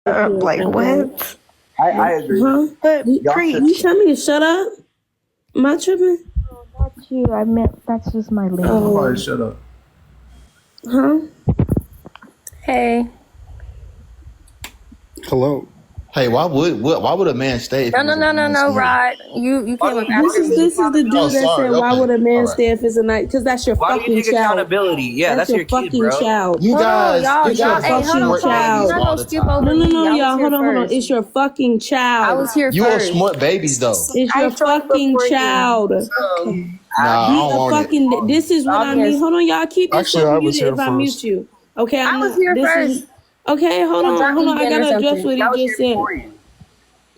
Like what? I agree. Huh? But Y'all preach. should. You tell me to shut up? Am I tripping? That's you. I meant that's just my language. Somebody shut up. Huh? Hey. Hello. Hey, why would a man stay? If No, it was no, a no, no, nice no, man? Rod. You came up This after is me. the dude Oh, that said, sorry. "Why Okay. would a man All right. stay if it's a night?" Because that's your Why do fucking you take child. accountability? Yeah, that's your kid, fucking bro. child. You Hold on, guys, y'all. you guys Hey, hold on, smart Paul. babies You're not all gonna the skip time. over No, me. I was y'all. here Hold on. first. It's your fucking I child. was here You are first. smart babies though. It's I your joined fucking before you. child. Nah, I Be don't a want it. fucking. This is what I mean. Hold on, y'all. Keep Actually, yourself I was muted here if I mute first. you. Okay, I I'm was not. here This first. is. Okay, hold Don't drop on. me I again or gotta address something. what he I was just here said. before you.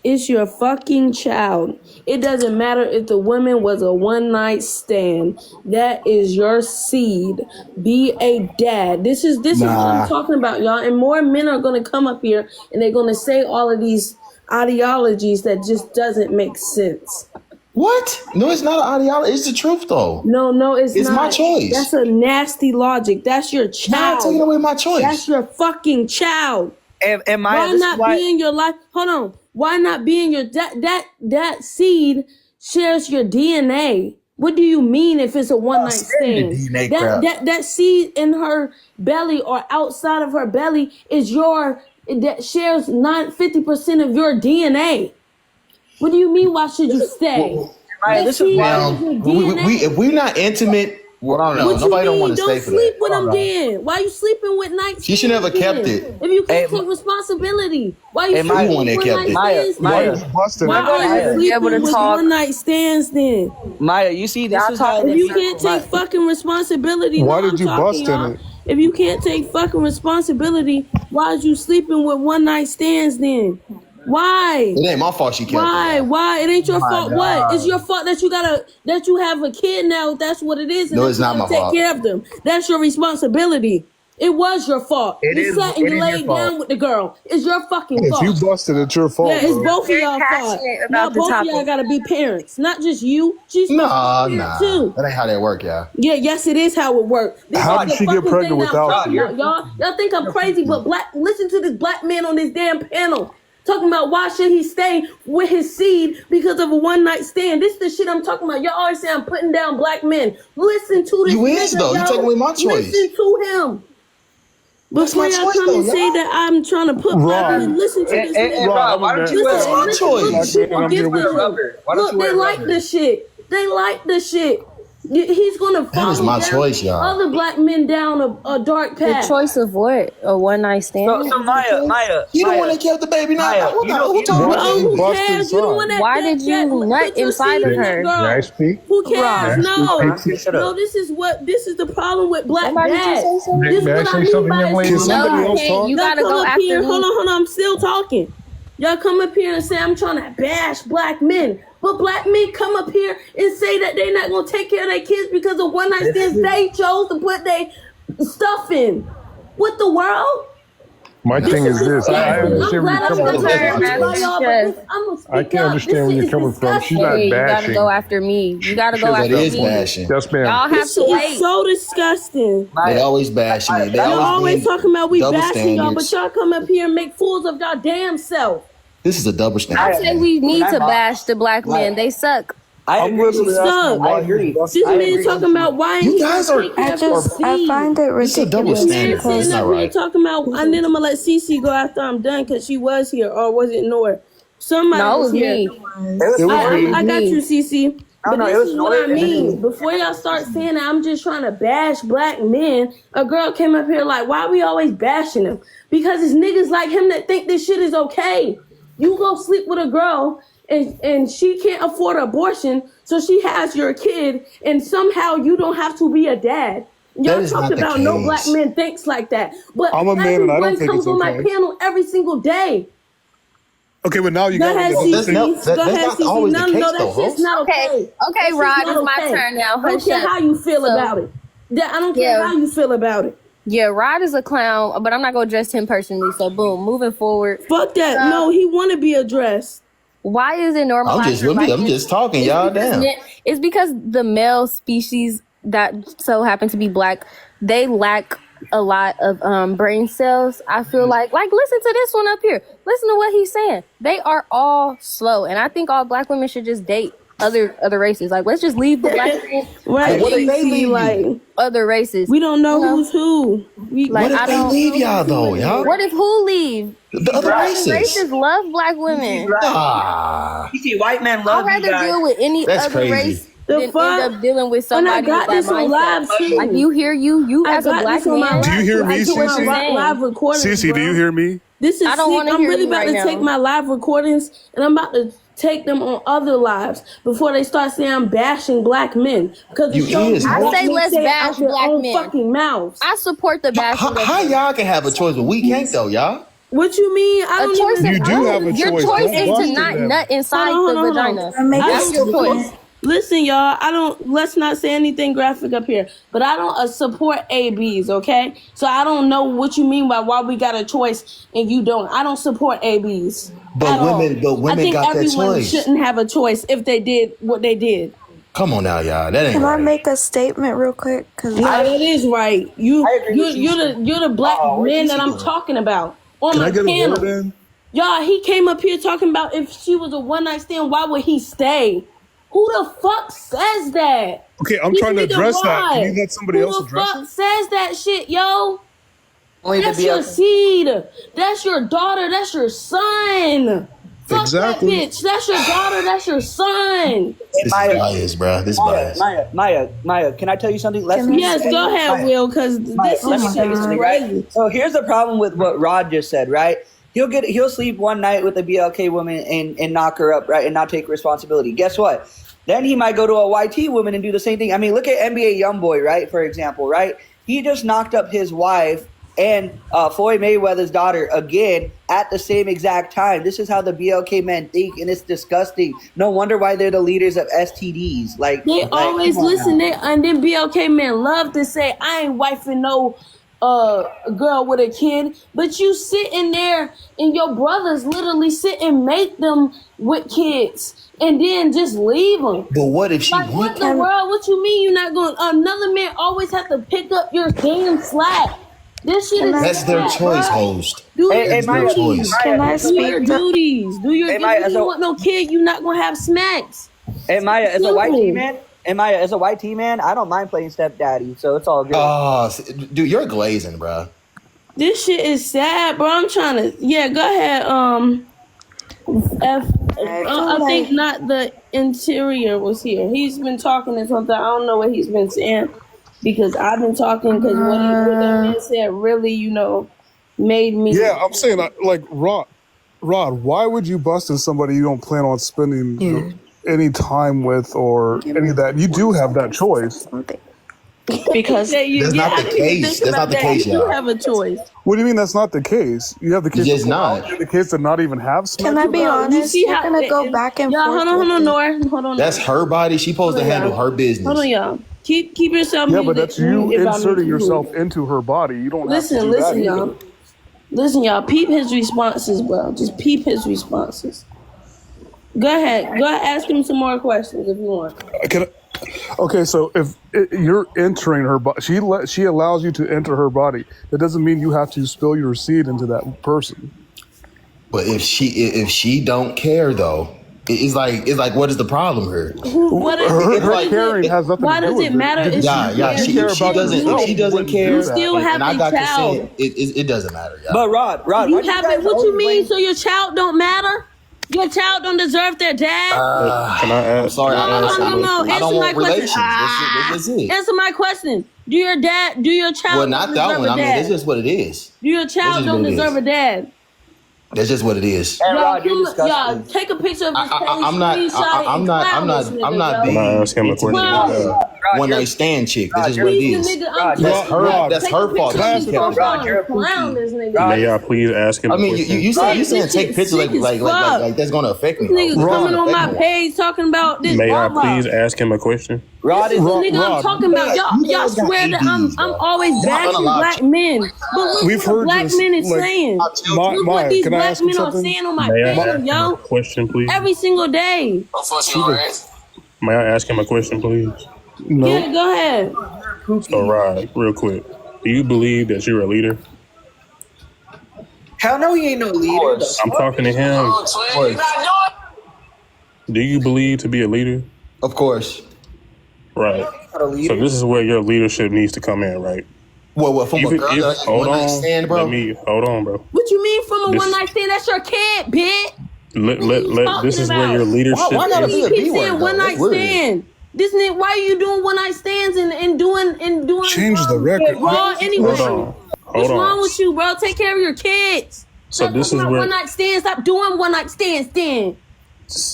It's your fucking child. It doesn't matter if the woman was a one night stand. That is your seed. Be a dad. This is what I'm Nah. talking about, y'all. And more men are gonna come up here and they're gonna say all of these ideologies that just doesn't make sense. What? No, it's not an ideology. It's the truth though. No, it's It's not. my choice. That's a nasty logic. That's your I'm not taking child. away my That's choice. your fucking child. And Maya, Why this is not why. be in your life? Hold on. Why not be in your that seed shares your DNA? What do you mean if it's a one night saying the stand? DNA crap. That seed in her belly or outside of her belly is that shares 50% of your DNA. What do you mean? Why should you stay? Maya, That this is seed why. shares your We DNA. if we're not intimate, Hold on, no, What you nobody don't mean? want to Don't stay for sleep that. with them then. Why you sleeping with night She should never stands kept then? it. If you can't Hey, take responsibility, why you Hey, Maya, sleeping You want with that one kept night it. Maya, stands Why then? you busting Why it? are you Maya, be able sleeping to with talk. one night stands then? Maya, you see, this Y'all is how talking. If the you can't take Maya, fucking responsibility, Why no, did I'm you talking, bust in y'all. it? If you can't take fucking responsibility, why is you sleeping with one night stands then? Why? It ain't my fault she kept it, y'all. Why? It ain't your my fault. What? It's God. your fault that you have a kid now. That's what it is, and No, that it's you not gotta my take fault. care of them. That's your responsibility. It was your fault. It You is sat and it you is your laid fault. down with the girl. It's your fucking If you fault. busted, it's your Yeah, fault, it's bro. both of Very y'all fault. passionate Now about the both of y'all topic. gotta be parents, not just you. She's supposed to Nah, be a parent nah. too. That ain't how that work, y'all. Yeah, yes, it is how it works. This How is did the she get fucking pregnant thing that I'm without talking you? about, y'all. Y'all think I'm crazy, but listen to this black man on this damn panel talking about why should he stay with his seed because of a one night stand. This is the shit I'm talking about. Y'all always say I'm putting down black men. Listen to this You is nigga, though. You take away my choice. Listen to him. That's Before my y'all choice come though, and say y'all. that I'm trying to put black Rod. men, listen to this And nigga. Rod, Rob, I'm a why don't man. you That's wear my Listen, look, Black choice. man, and people I'm get here wear with a with you. him. rubber? Why don't you Look, they wear a like rubber? the shit. They like the shit. He's gonna That is follow my down choice, y'all. other black men down a dark The path. choice of what? A one night stand? So He the one that kept the baby. Now, Maya, who talking Why about did Oh, you who that? bust cares? You the one inside? that Why did you nut put your inside seed of in that her? May I girl. speak? Who Rob. cares? May I speak, No, people? Shut no. up. This is the problem with black Somebody just dads. say something? This is May I what I say mean something, by young it's Can lady? too somebody No, much. else can't. talk? You Y'all gotta come go up after here. me. Hold on. I'm still talking. Y'all come up here and say I'm trying to bash black men. But black men come up here and say that they're not gonna take care of their kids because of one night stands they chose to put their stuff in. What the world? My This thing is is this. I disgusting. I'm understand where glad you're I It's don't coming your gotta from. be That's turn, my angry by Master choice. y'all, but Chef. I'm gonna I speak can up. This understand where shit you're is coming from. She's not Hey, disgusting. you gotta go bashing. after me. You gotta go That after is me. bashing. Yes, ma'am. Y'all have This to shit is wait. so disgusting. They Maya, always bashing it. They Y'all always always being talking about we double bashing y'all, but standards. y'all come up here and make fools of y'all damn self. This is a double I standard, Maya, say man. we can need I to mod? bash the black Maya, men. They suck. I I'm agree. literally asking Suck. I why you agree. This busted I it. man agree. talking about why ain't You he gonna guys are take care of your I seed. find it this is a double This ridiculous man standard. sitting It's because not up here right. talking about, and then I'm gonna let Cece go after I'm done because she was here, or was it Nora? Somebody no, it was was here. me. It was It was I, It me. I was I got you, me. Cece. But no, it this was is what I Nora and then it was mean. Before y'all start saying that I'm just trying to bash black men, a girl came up here like, why we always bashing them? Because it's niggas like him that think this shit is okay. You go sleep with a girl and she can't afford an abortion, so she has your kid, and somehow you don't have to be a dad. That Y'all is talk not the about no black case. men thinks like that. But I'm a man and I don't everyone think comes it's on my okay. panel every single day. Okay, but now you Go got me ahead, in a Well, that's position. not Cece. Go that's ahead, not Cece. always the No, case, that though, shit's Rose. not Okay, okay. okay, That shit's Rod, not it's my okay. turn now. I don't Hush care up. how you feel So, about it. I don't care yeah, how you feel about it. yeah, Rod is a clown, but I'm not gonna address him personally. So, boom, moving forward. Fuck that. No, he want to be addressed. Why is it normalized for black I'm men? just talking, It's y'all. because Damn. it's because the male species that so happen to be black, they lack a lot of brain cells. I feel like listen to this one up here. Listen to what he's saying. They are all slow, and I think all black women should just date other races. Like, let's just leave the black people. Right? What if they leave you? Like Other races. we don't know who's who. Like, What if they leave y'all though, y'all? What if who leave? The other races. Races love black women. Ah, You see, white men I'd love you rather guys. deal with any That's other crazy. race The than fuck? end up dealing with And I somebody got with this that on live mindset. too. Like, you hear you I as a got black this on my man. Do you hear me, I took my Cece? live recordings. Cece, do you hear me? This is I don't sick. wanna I'm hear really you about right to now. take my live recordings and I'm about to take them on other lives before they start saying I'm bashing black men. Because You is, I bro. say let's bash black men. Fucking mouths. I support the bashing. How y'all can have a choice, but we can't though, y'all? What you mean? I A don't choice even. You do have a Your choice. choice Don't is bust to it not then. nut inside Hold on, the hold on. vagina. That's your choice. Listen, y'all. I don't. Let's not say anything graphic up here. But I don't support ABs. Okay, so I don't know what you mean by why we got a choice and you don't. I don't support ABs. But at all. women I think got that everyone choice. shouldn't have a choice if they did what they did. Come on now, y'all. That ain't Can I right. make a statement real quick? Cause No, that is right. I agree with you, You're the black what man is that he I'm doing? talking about on Can my I get a panel. word in? Y'all, he came up here talking about if she was a one night stand, why would he stay? Who the fuck says that? Okay, I'm This trying to nigga address that. Can Rod. you let somebody else Who the address fuck it? says that shit, yo? Only to That's be your a seed. That's your daughter. That's your son. Fuck Exactly. that bitch. That's your daughter. That's your son. This is bias, bro. This is bias. Maya, can I tell you something? Let's Yes, go ahead, Maya. Will, because this Let me is tell you something, crazy. right? So here's the problem with what Rod just said, right? He'll sleep one night with a BLK woman and knock her up, right, and not take responsibility. Guess what? Then he might go to a YT woman and do the same thing. I mean, look at NBA YoungBoy, right, for example, right? He just knocked up his wife and Floyd Mayweather's daughter again at the same exact time. This is how the BLK men think, and it's disgusting. No wonder why they're the leaders of STDs. They always come on listen. now. And then BLK men love to say, I ain't wifing no girl with a kid. But you sitting there and your brothers literally sit and make them with kids and then just leave them. But what if she Like, what wants? the world? What you mean you're not going? Another man always have to pick up your damn slack. This shit is That's their sad, choice, bro. host. Do Hey, your hey, Maya, duties. can I Do your speak? duties. Do your Hey, duties. Maya, If you so- want no kid, you not gonna have smacks. And Maya, as a Simple. YT man, I don't mind playing stepdaddy, so it's all good. Oh, dude, you're glazing, bro. This shit is sad, bro. I'm trying to. Yeah, go ahead. I think not the interior was here. He's been talking to something. I don't know what he's been saying because I've been talking because what that man said really, made me. Yeah, I'm saying, like, Rod, why would you bust in somebody you don't plan on spending any time with or any of that? You do have that choice. Because Yeah, you, That's yeah, not I the didn't even case. think That's about not the that. case, You do y'all. have a choice. What do you mean that's not the case? You have the case. It's to go not. out, you have the case to not even have sex. can I be with? honest? see You're how gonna go back and y'all, forth. hold on, with it. Nora. Hold on. That's her body. She's supposed to Hold on, handle y'all. her business. Hold on, y'all. Keep yourself Yeah, muted. but that's you if I inserting make you yourself mute. into her body. You don't have to Listen, do that either. y'all. Listen, y'all. Peep his responses, bro. Just peep his responses. Go ahead. Ask him some more questions if you want. Okay, so if you're entering her body, she allows you to enter her body. That doesn't mean you have to spill your seed into that person. But if she don't care though, it's like what is the problem here? Her caring has nothing Why to do does with it matter if Yeah, she yeah. cares? If she doesn't care, still have and I a got child. consent, it doesn't matter, y'all. But Rod, why You do have guys it. What always you mean? blame- So your child don't matter? Your child don't deserve their dad? Can I ask? I'm sorry, I No. don't Answer my want question. relations. That's it. Answer my question. Do your child Well, not don't that deserve one. a I mean, dad? that's just what it is. Do your child just don't what it deserve is. a dad? That's just what it is. And Rod, you're Y'all, disgusting. take a picture of this page, I'm not Can I ask him a question? one night stand chick. That's just what it Please, is. the nigga, That's her fault. Take a She picture of kept his profile and clown this nigga. May I please ask him I a mean, question? you saying This take shit pictures sick as fuck. like that's gonna affect me. Niggas though. coming on my Affect me. page talking about this. May I blah, blah. please ask him a question? Rod is Nigga, I'm Rod, talking about y'all. you Y'all guys got swear that ADs, I'm bro. always Y'all bashing unallowed black you. men, but look We've what heard black this, men is like, saying. Look what Maya, these can I black ask him men are something? saying on my May I panel, ask him a yo. question, please? Every single day. May I ask him a question, please? No. Yeah, go ahead. So, Rod, real quick. Do you believe that you're a leader? Hell no, he ain't no leader. I'm talking to him. Do you believe to be a leader? Of course. Right. Not a leader. So this is where your leadership needs to come in, right? What from Even a girl? if, hold one night on, stand, bro? hold on, bro. What you mean from a This- one night stand? That's your kid, bitch. This is where your leadership. Why gotta be a Keep B word, saying though? one night That's weird. stand. This nigga, why are you doing one night stands and doing Change the record. raw anyway? Hold on. What's wrong with you, bro? Take care of your kids. So Stop this talking is about where one night stands. Stop doing one night stands. Then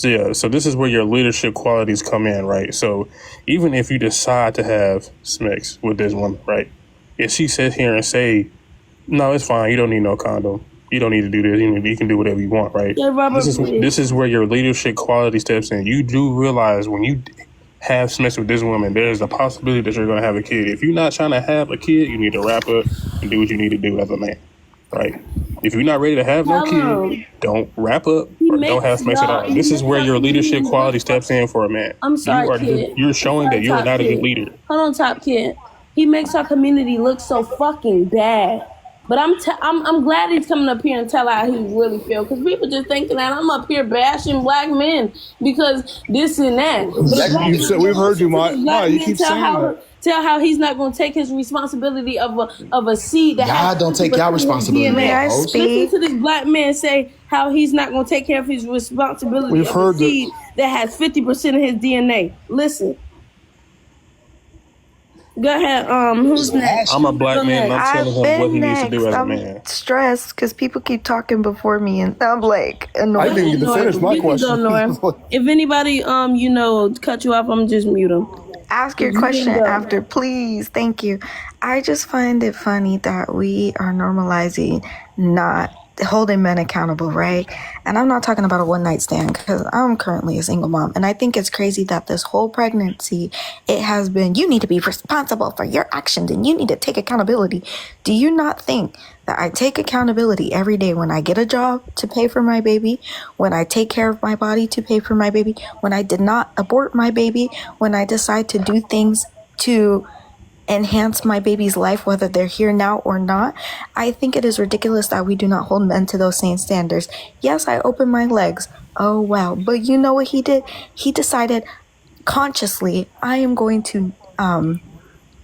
Yeah, so this is where your leadership qualities come in, right? So even if you decide to have sex with this woman, right? If she sits here and say, no, it's fine, you don't need no condom, you don't need to do this, you can do whatever you want, right? Yeah, Robert, This is where your leadership quality steps in. You do realize when you have sex with this woman, there's a possibility that you're going to have a kid. If you're not trying to have a kid, you need to wrap up and do what you need to do as a man, right? If you're not ready to have no kid, don't wrap up or don't have sex at all. This is where your leadership quality steps in for a man. I'm sorry, kid. You're showing that you're not a good leader. Hold on, top kid. He makes our community look so fucking bad. But I'm glad he's coming up here and tell how he really feel, because people just thinking that I'm up here bashing black men because this and that. We've heard you, Ma. You keep saying that. Tell how he's not going to take his responsibility of a seed that y'all don't take y'all responsibility. May I speak? Listen to this black man say how he's not going to take care of his responsibility We've of heard a seed that has 50% of his DNA. Listen. Go ahead. Who's next? I'm a black man and I'm telling him what he needs to do as a man. I'm stressed because people keep talking before me and I'm like annoyed. I didn't get to finish my question. If anybody cut you off, I'm just mute them. Ask your question after, please. Thank you. I just find it funny that we are normalizing not holding men accountable, right? And I'm not talking about a one night stand because I'm currently a single mom. And I think it's crazy that this whole pregnancy, it has been, you need to be responsible for your actions and you need to take accountability. Do you not think that I take accountability every day when I get a job to pay for my baby, when I take care of my body to pay for my baby, when I did not abort my baby, when I decide to do things to enhance my baby's life, whether they're here now or not? I think it is ridiculous that we do not hold men to those same standards. Yes, I opened my legs. Oh, wow. But you know what he did? He decided consciously, I am going to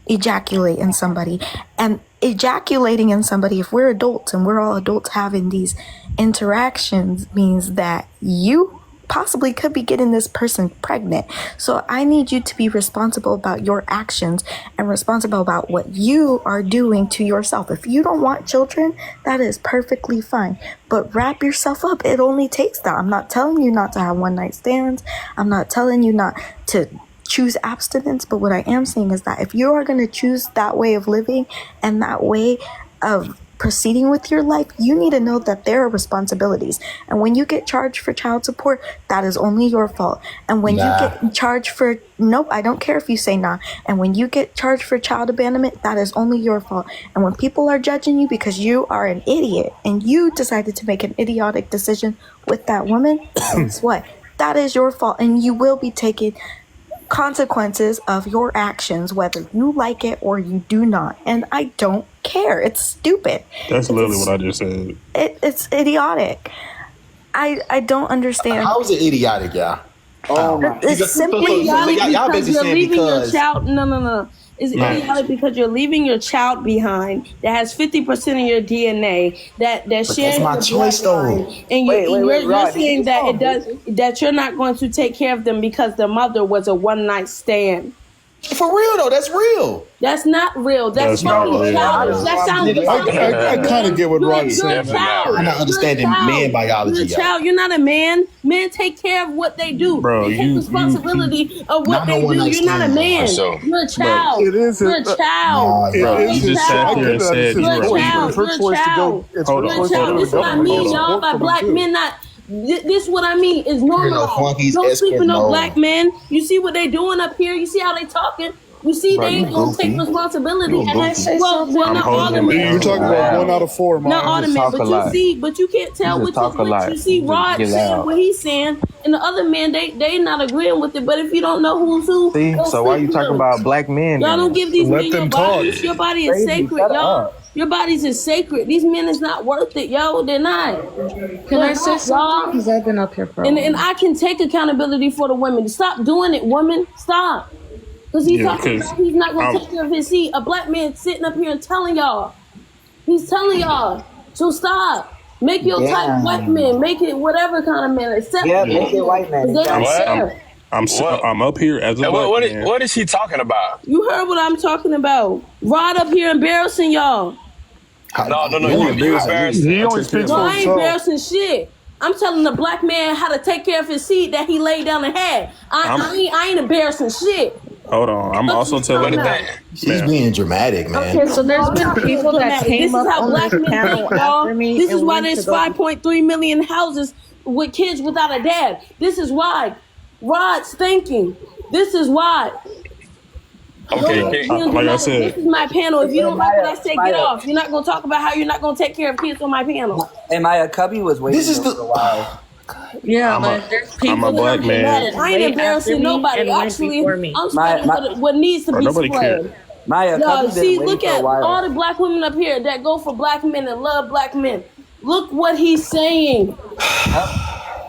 ejaculate in somebody. And ejaculating in somebody, if we're adults and we're all adults having these interactions, means that you possibly could be getting this person pregnant. So I need you to be responsible about your actions and responsible about what you are doing to yourself. If you don't want children, that is perfectly fine. But wrap yourself up. It only takes that. I'm not telling you not to have one night stands. I'm not telling you not to choose abstinence. But what I am saying is that if you are going to choose that way of living and that way of proceeding with your life, you need to know that there are responsibilities. And when you get charged for child support, that is only your fault. And when you get charged for, nope, I don't care if you say nah. And when you get charged for child abandonment, that is only your fault. And when people are judging you because you are an idiot and you decided to make an idiotic decision with that woman, guess what? That is your fault. And you will be taking consequences of your actions, whether you like it or you do not. And I don't care. It's stupid. That's literally what I just said. It's idiotic. I don't understand. How is it idiotic, y'all? Oh my! It's simply y'all Because basically you're saying leaving your because child. No. It's idiotic because you're leaving your child behind that has 50% of your DNA that shares. That's my choice, though. And Wait, you're Rod, saying that you're not going to take care of them because the mother was a one night stand. for real though, that's real. That's not real. That's not fucking real. childish. That sounds. I kind of get what Rod is saying. I'm not understanding man biology. You're a child. You're not a man. Men take care of what they do. Bro, they take responsibility of what Not they no do. one You're not a man. So, You're a child. It is. You're a child. It Bro, is. you just sat here and said It's you her were choice. It's her choice to go. It's Hold her on, choice to Child, go to this is what I government. mean, There's y'all. support By for them, black too. men not. This is what I mean. Is normalized. flunkies, Don't sleep with no escort, no. black men. You see what they doing up here. You see how they talking. You see they ain't gonna take responsibility. And well, not all the men. You're talking about 1 out of 4, Not all the men, but you see, but you can't tell what you see. Rod saying what he's saying. and the other men they not agreeing with it. But if you don't know who's who, See, go so why sleep you with talking them. about black men? Y'all don't give these Let men your them talk. bodies. Your body is Crazy, sacred, shut y'all. up. Your bodies is sacred. These men is not worth it, yo. They're not. Can I say something? Y'all. Because I've been up here for a And while. I can take accountability for the women. Stop doing it, women. Stop. Because he's Yeah, talking 'cause about he's not going to I'm- take care of his seat. A black man sitting up here and telling y'all. He's telling y'all. So stop. Make your type white men. Make it whatever kind of man. Accept Yeah, them. make it white man. They don't Exactly. care. I'm up here as a black man. What is he talking about? You heard what I'm talking about. Rod up here embarrassing y'all. No, You you embarrassing. He only speaks No, for I ain't himself. embarrassing shit. I'm telling the black man how to take care of his seed that he laid down and had. I ain't embarrassing shit. Hold on. I'm also telling But you. She's being dramatic, man. Okay, so there's been people that This came is up how on black this men panel think, y'all. after me. This and is why went there's to go- 5.3 million houses with kids without a dad. This is why. Rod's thinking. This is why. Okay, Like I said, This is my panel. If you don't like what I say, get Maya. off. You're not going to talk about how you're not going to take care of kids on my panel. And Maya Cubby was waiting This is for the- a while. Yeah, but there's people I'm a black man. I ain't way after embarrassing me nobody. and went Actually, before me. I'm spreading what needs to Bro, be nobody spread. cared. Maya Y'all, Cubby see, been look waiting for a at while. all the black women up here that go for black men and love black men. Look what he's saying.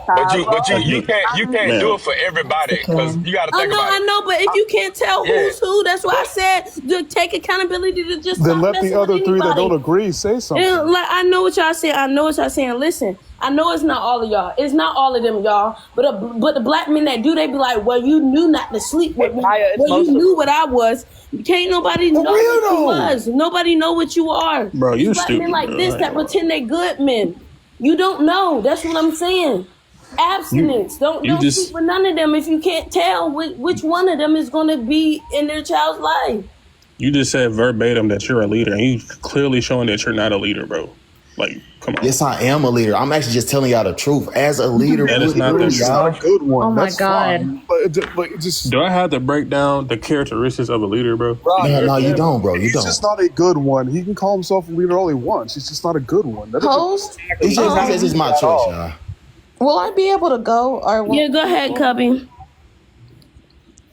but you can't do Man. it for everybody because you got to think about I it. know, but if you can't tell Yeah. who's who, that's why I said to take accountability to just Then stop let messing the other with three that anybody. don't agree say something. And like I know what y'all saying. I know what y'all saying. Listen, I know it's not all of y'all. It's not all of them, y'all. But the black men that do, they be like, well, you knew not to sleep with me. Maya, it's Well, most you of knew what I was. Can't nobody know what you was. Nobody know what you are. Bro, you These black stupid, men like bro. this that pretend they good men. You don't know. That's what I'm saying. Abstinence. Don't just- sleep with none of them if you can't tell which one of them is going to be in their child's life. You just said verbatim that you're a leader, and you clearly showing that you're not a leader, bro. Like, come on. Yes, I am a leader. I'm actually just telling y'all the truth. As a leader, That is not the It's not a good one. Oh my That's God. fine. But it just Do I have to break down the characteristics of a leader, bro? no, you don't, bro. You he's don't. just not a good one. He can call himself a leader all he wants. He's just not a good one. That doesn't- Host, It's just my choice, y'all. Will I be able to go or will, Yeah, go ahead, Cubby.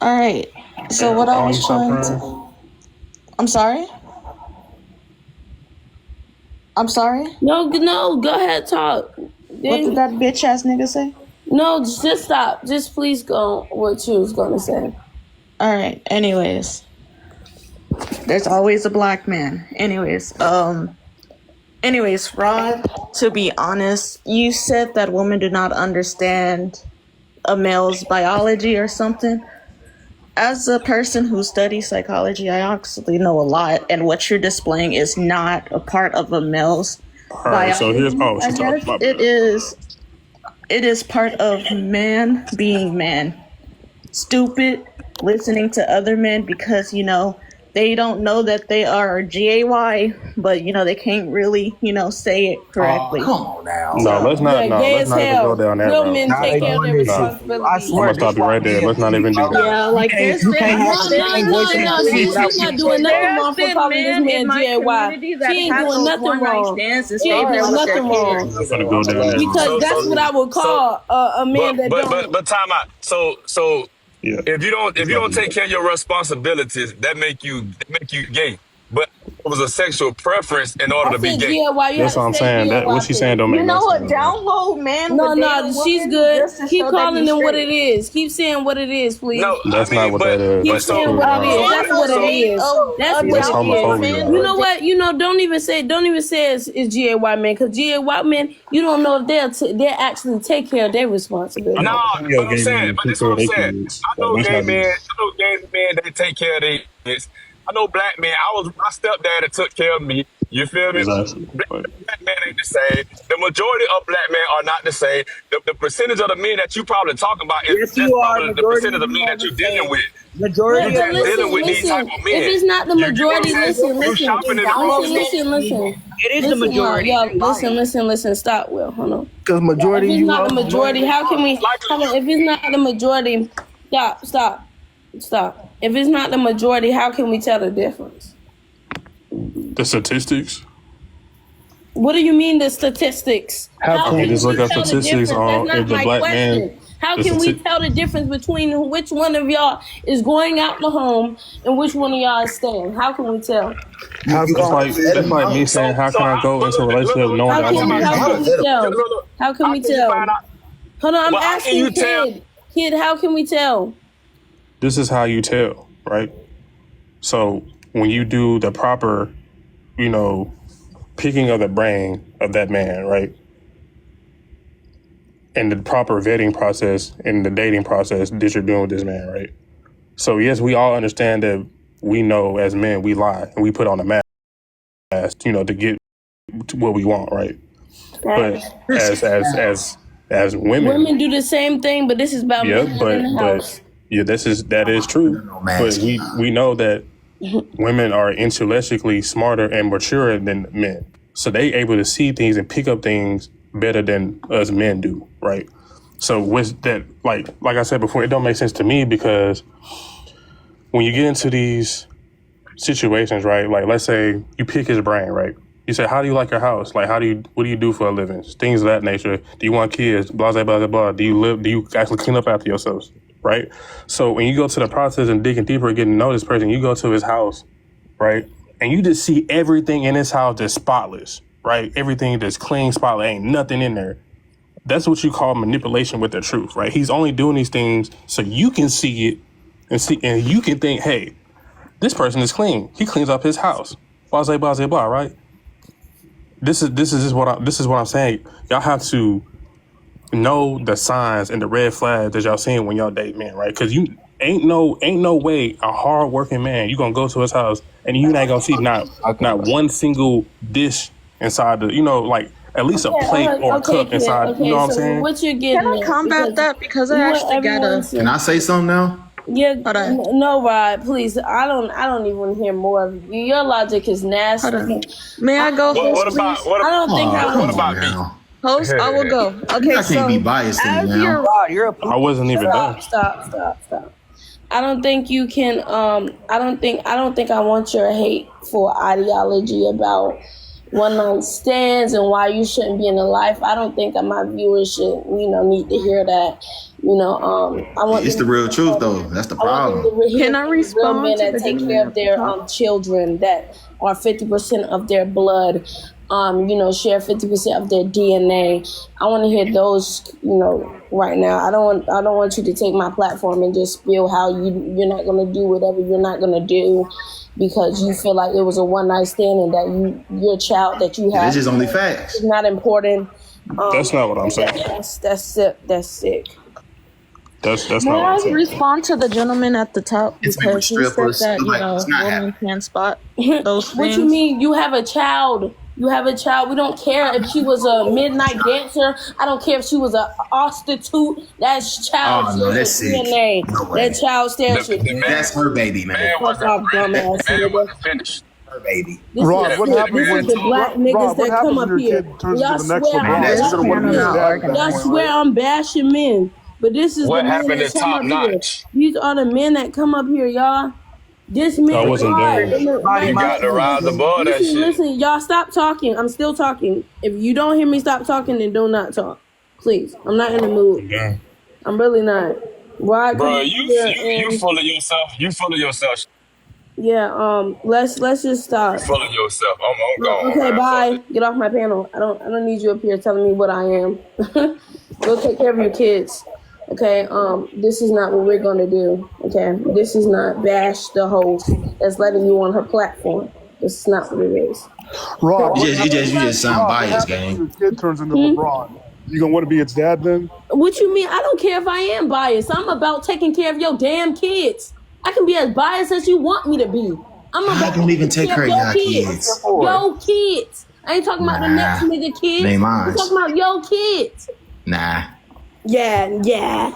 all right. So what I was trying to I'm sorry? I'm sorry? No, go ahead, talk. What did that bitch ass nigga say? No, just stop. Just please go what you was going to say. All right. Anyways, there's always a black man. Anyways, Rod, to be honest, you said that women do not understand a male's biology or something. As a person who studies psychology, I actually know a lot, and what you're displaying is not a part of a male's All right, so here's biology. she I talking guess about it is part of man being man. Stupid, listening to other men because, they don't know that they are GAY, but, they can't really, say it correctly. Come on now. No, let's not. Yeah, No, gay let's as not even hell. go down that Real road. men take care of their responsibility. I I'm swear. gonna stop you right there. Let's not even do that. Yeah, like there's No, been she's not doing nothing wrong for calling this man in my GAY. community that She ain't have doing those nothing one-night wrong. stands and She stay ain't there doing with their nothing wrong. kids. I'm gonna go down that Because road. that's what I would call a man that don't. But time out. So Yeah. if you don't take care of your responsibilities, that make you gay. But it was a sexual preference in order I to be said gay. GAY. You That's have what I'm to say saying. That what GAY. she's saying don't make You no know what? sense. Down low man. No, would date a she's woman good. just to Keep show that calling he's them what straight. it is. Keep saying what it is, please. No, That's I mean, not what that is. Keep That's saying completely what it is. wrong. That's what it is. That's what That's it is. homophobia. You know what? Don't even say it's GAY men, because GAY men, you don't know if they'll actually take care of their responsibility. no, Yo, but I'm gay saying, men but take this care what of I'm their saying. kids. I know That's gay not men. me. I know gay men that take care of their kids. I know black men. My stepdad took care of me. You feel me? Exactly. Black men ain't the same. The majority of black men are not the same. The percentage of the men that you probably talking about is Yes, just you are. probably the Majority percentage of of men you are that you're the dealing same. with. Majority You of just dealing with these type of men. If it's not the You get what I'm majority, saying? You listen. shopping in the wrong store. Listen. It is the majority. Y'all, listen. Stop, Will. Hold on. Because If majority it's you not are the majority, how can we? If it's not the majority, stop. If it's not the majority, how can we tell the difference? The statistics. What do you mean the statistics? How How can can just we look up tell the statistics difference? on That's if not the my black question. man How can we tell the difference between which one of y'all is going out the home and which one of y'all is staying? How can we tell? Have That's like me saying, how can I go into a relationship knowing that I want to be How can we tell? How can we tell? Hold on, I'm Well, how can asking you tell? Kid, how can we tell? This is how you tell, right? So when you do the proper, picking of the brain of that man, right? And the proper vetting process and the dating process that you're doing with this man, right? So yes, we all understand that we know as men we lie and we put on a mask, to get to what we want, right? But as women do the same thing, but this is about men in the house. That is true. But we know that women are intellectually smarter and maturer than men, so they able to see things and pick up things better than us men do, right? So with that, like I said before, it don't make sense to me because when you get into these situations, right? Like let's say you pick his brain, right? You say, how do you like your house? Like, what do you do for a living? Things of that nature. Do you want kids? Blah, blah, blah, blah. Do you actually clean up after yourselves? Right? So when you go to the process and digging deeper and getting to know this person, you go to his house, right? And you just see everything in his house that's spotless, right? Everything that's clean, spotless, ain't nothing in there. That's what you call manipulation with the truth, right? He's only doing these things so you can see it and you can think, hey, this person is clean. He cleans up his house. Blah, blah, blah, blah, right? This is what I'm saying. Y'all have to know the signs and the red flags that y'all seeing when y'all date men, right? Because you ain't no way a hard working man you gonna go to his house and you not gonna see not one single dish inside the like at least a plate or a cup inside. Okay, you know what I'm so saying? what you're getting? Can I combat that because I actually gotta? Can I say something now? Yeah, no, Rod, please. I don't even want to hear more of you. Your logic is nasty. May I go? What about What about me? Host, I will go. Okay, I can't be biased to you now. I wasn't even done. Stop. I don't think you can. I don't think I want your hateful ideology about one night stands and why you shouldn't be in a life. I don't think that my viewers should, need to hear that. I want It's the real truth, though. That's the problem. Can I respond real men to that the take care of their children that are 50% of their blood, share 50% of their DNA. I want to hear those, right now. I don't want you to take my platform and just spill how you're not gonna do whatever you're not gonna do because you feel like it was a one night stand and that your child that you have. It's just only facts. Is not important. That's not what I'm saying. That's sick. That's sick. That's not May what I'm I saying. respond to the gentleman at the top It's because he said strippers. that Like, it's not women can spot those things. What you mean? You have a child. We don't care if she was a midnight dancer. I don't care if she was a prostitute. That's child DNA. That child stands for That's her baby, man. Fuck off, dumbass nigga. Finish. Her baby. Rod, what happens when the black niggas what that come happens up when your here? kid turns Y'all into the next swear LeBron? That's He's gonna want to be his dad. Y'all swear I'm bashing men, but this is What the men happened that is come top up here. notch. These are the men that come up here, y'all. This man, I wasn't there. You got to rise above that shit. Listen, y'all stop talking. I'm still talking. If you don't hear me stop talking, then do not talk. Please. I'm not in the mood. Yeah. I'm really not. Why? Bro, you full of yourself. You full of yourself. Yeah. Let's just stop. You full of yourself. I'm gone. Okay, man. bye. Get off my panel. I don't need you up here telling me what I am. Go take care of your kids. Okay, this is not what we're gonna do. Okay, this is not bash the host that's letting you on her platform. This is not what it is. Rod, You just sound biased, gang. Your kid turns into LeBron. You gonna want to be its dad then? What you mean? I don't care if I am biased. I'm about taking care of your damn kids. I can be as biased as you want me to be. I'm about I don't even take care of your kids. Yo kids. I ain't talking about the next nigga kids. They I'm mine. talking about yo kids. Nah. Yeah.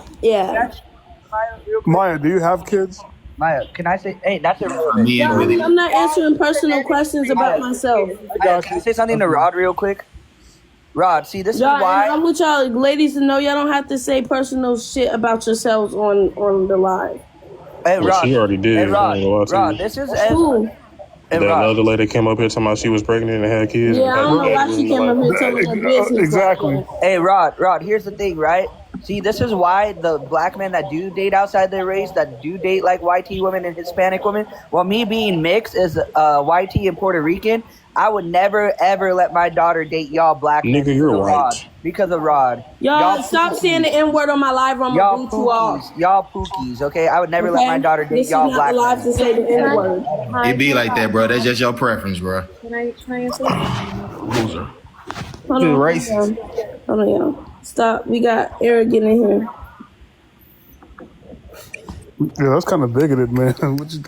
Maya, do you have kids? Maya, can I say? Hey, that's irrelevant. Me and Willie. I'm not answering personal questions about myself. Maya, can I say something to Rod real quick? Rod, see, this is Y'all, why. I want y'all ladies to know y'all don't have to say personal shit about yourselves on the live. Hey, Well, Rod. she already did. Hey, Rod. I ain't gonna lie to Rod, you. this is. Who? Hey, That Rod. other lady came up here talking about she was pregnant and had kids. Yeah, I don't know why she came up here telling her business. Exactly. Hey, Rod, here's the thing, right? See, this is why the black men that do date outside their race, that do date like YT women and Hispanic women, well, me being mixed as YT and Puerto Rican, I would never ever let my daughter date y'all black men Nigga, you're right. because of Rod. Y'all stop saying the N-word on my live. I'm gonna boot you off. Y'all pookies, okay? I would never let my daughter date This y'all is not black live men. to say the N-word. It be like that, bro. That's just your preference, bro. Can I answer? Loser. Hold on, racist. hold on, y'all. Stop. We got arrogant in here. Yeah, that's kind of bigoted, man. What you,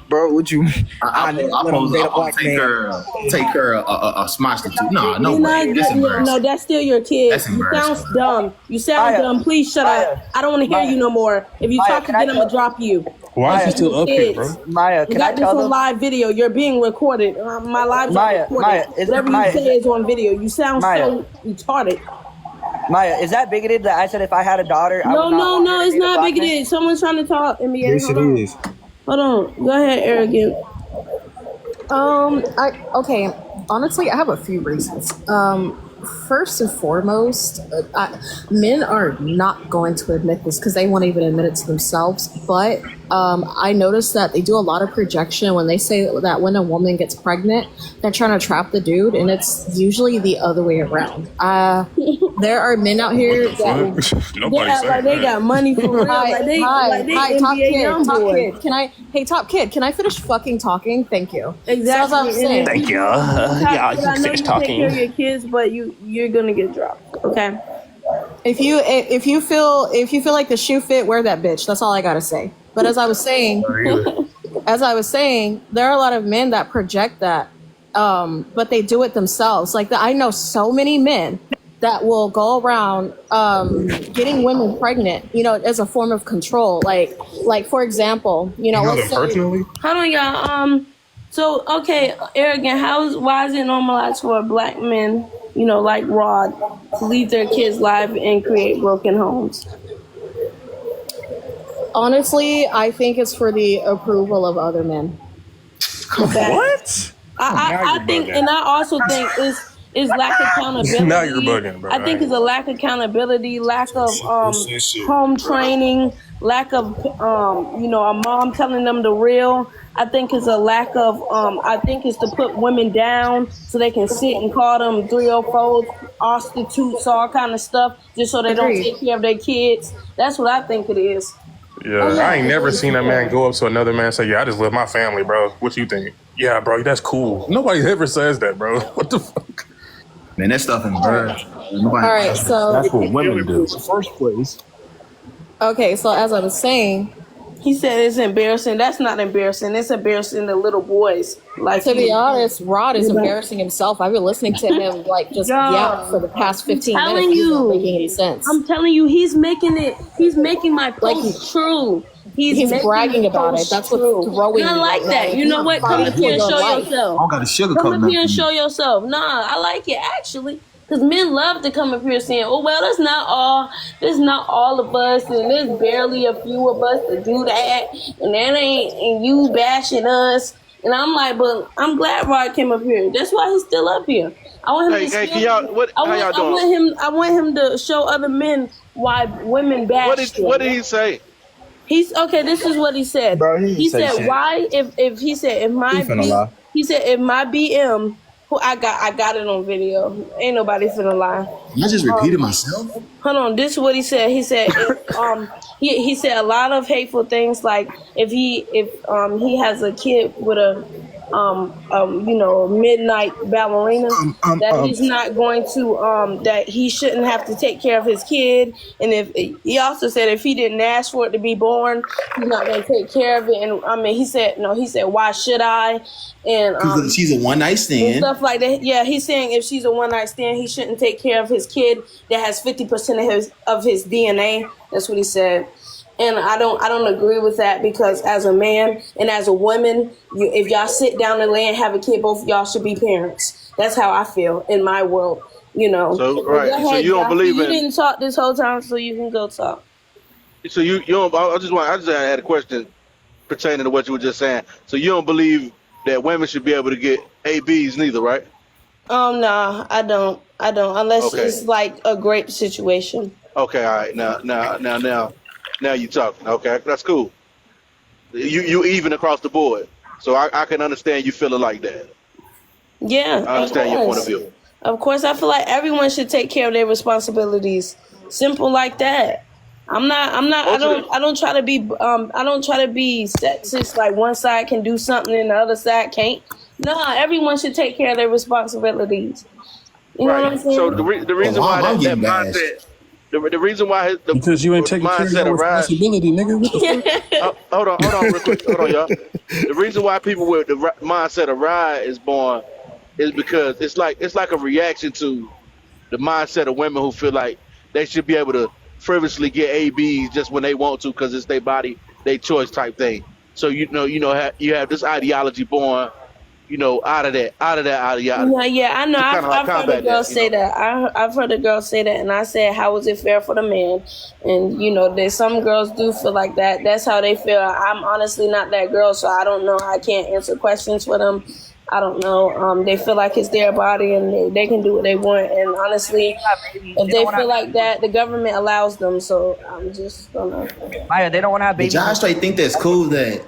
Bro, would you? I suppose take her a smash or two. No You're way. That's embarrassing. no, that's still your kid. That's You embarrassing. sound dumb. You sound Maya, dumb. Please shut up. I don't want to hear Maya, you no more. If you Maya, talk can again, I I'm gonna tell- drop you. Why is he still up here, bro? Maya, You can I got this tell on them? live video. You're being recorded. My lives Maya, are recorded. Maya, is- Whatever Maya, you say is on video. You sound Maya. so retarded. Maya, is that bigoted that I said if I had a daughter, I would not want her to It's date a not black man? bigoted. Someone's trying to talk. NBA. Yes, it is. Hold on. Go ahead, arrogant. Okay, honestly, I have a few reasons. First and foremost, men are not going to admit this because they won't even admit it to themselves. But I noticed that they do a lot of projection when they say that when a woman gets pregnant, they're trying to trap the dude, and it's usually the other way around. There are men out here that Nobody act like they got money for real. Hi, like they top NBA kid, young top boy. kid. Top kid, can I finish fucking talking? Thank you. Exactly. So as I was saying, Thank you. Yeah, you I know finish you talking. take care of your kids, but you're gonna get dropped. Okay. if you feel like the shoe fit, wear that bitch. That's all I gotta say. But as I was saying, there are a lot of men that project that, but they do it themselves. Like I know so many men that will go around getting women pregnant, as a form of control. Like for example, let's say, personally? Hold on, y'all. So okay, arrogant. Why is it normalized for black men, like Rod, to leave their kids live and create broken homes? honestly, I think it's for the approval of other men. What? I think, and I also think is lack of accountability. Now you're bugging, bro. I think it's a lack of accountability, lack of home training, lack of a mom telling them the real. I think it's a lack of I think it's to put women down so they can sit and call them 304s, prostitutes, all kind of stuff, just so they don't take care of their kids. That's what I think it is. Yeah, I ain't never seen a man go up to another man and say, "Yeah, I just love my family, bro. What you think?" Yeah, bro, that's cool. Nobody ever says that, bro. What the fuck? Man, that stuff embarrassing. All right, so That's what women do. in the first place. okay, so as I was saying, He said it's embarrassing. That's not embarrassing. It's embarrassing to little boys. Like to be honest, Rod is embarrassing himself. I've been listening to him just yap for the past 15 telling minutes. He's not you. making any sense. I'm telling you, he's making my post true. He's making bragging my about it. post That's true. what's throwing And I me like right that. now. You know what? Come up here and show I yourself. don't got to sugarcoat Come up here and nothing. show yourself. Nah, I like it actually. Because men love to come up here saying, oh, well, that's not all of us, and there's barely a few of us that do that, and you bashing us. And I'm like, but I'm glad Rod came up here. That's why he's still up here. I want him to Can y'all, how y'all doing? I want him to show other men why women bash him. What did he say? He's okay. This is what he said. Bro, he said, shit. "Why if he said if my lie. he said if my BM, who I got it on video. Ain't nobody finna lie. I just repeated myself. Hold on. This is what he said. He said he said a lot of hateful things like if he has a kid with a midnight ballerina, that he's not going to that he shouldn't have to take care of his kid. And if he also said if he didn't ask for it to be born, he's not going to take care of it. And I mean, he said why should I? And Because she's a one night and stand. stuff like that. Yeah, he's saying if she's a one night stand, he shouldn't take care of his kid that has 50% of his DNA. That's what he said. And I don't agree with that because as a man and as a woman, if y'all sit down and lay and have a kid, both of y'all should be parents. That's how I feel in my world. So right. Go ahead, So you don't believe you in. didn't talk this whole time, so you can go talk. So you don't. I just had a question pertaining to what you were just saying. So you don't believe that women should be able to get ABs neither, right? No, I don't. Unless Okay. it's like a great situation. Okay, all right. Now you talking. Okay, that's cool. You even across the board, so I can understand you feeling like that. Yeah, I understand your point of view. Of course, I feel like everyone should take care of their responsibilities. Simple like that. I don't try to be sexist, like one side can do something and the other side can't. No, everyone should take care of their responsibilities. You know what I'm saying? So the reason why I'm that getting mindset, the reason why Because you ain't taking care of your responsibility, nigga. What the fuck? hold on, real quick. Hold on, y'all. The reason why people with the mindset of ride is born is because it's like a reaction to the mindset of women who feel like they should be able to frivolously get ABs just when they want to because it's their body, their choice type thing. So you have this ideology born, out of that ideology. Yeah, I know. I've heard a girl say that. I've heard a girl say that, and I said, "How is it fair for the man?" And there's some girls do feel like that. That's how they feel. I'm honestly not that girl, so I don't know. I can't answer questions for them. I don't know. They feel like it's their body and they can do what they want. And honestly, if they feel like that, the government allows them. So I'm just gonna. Maya, they don't want to have babies. Y'all straight think that's cool that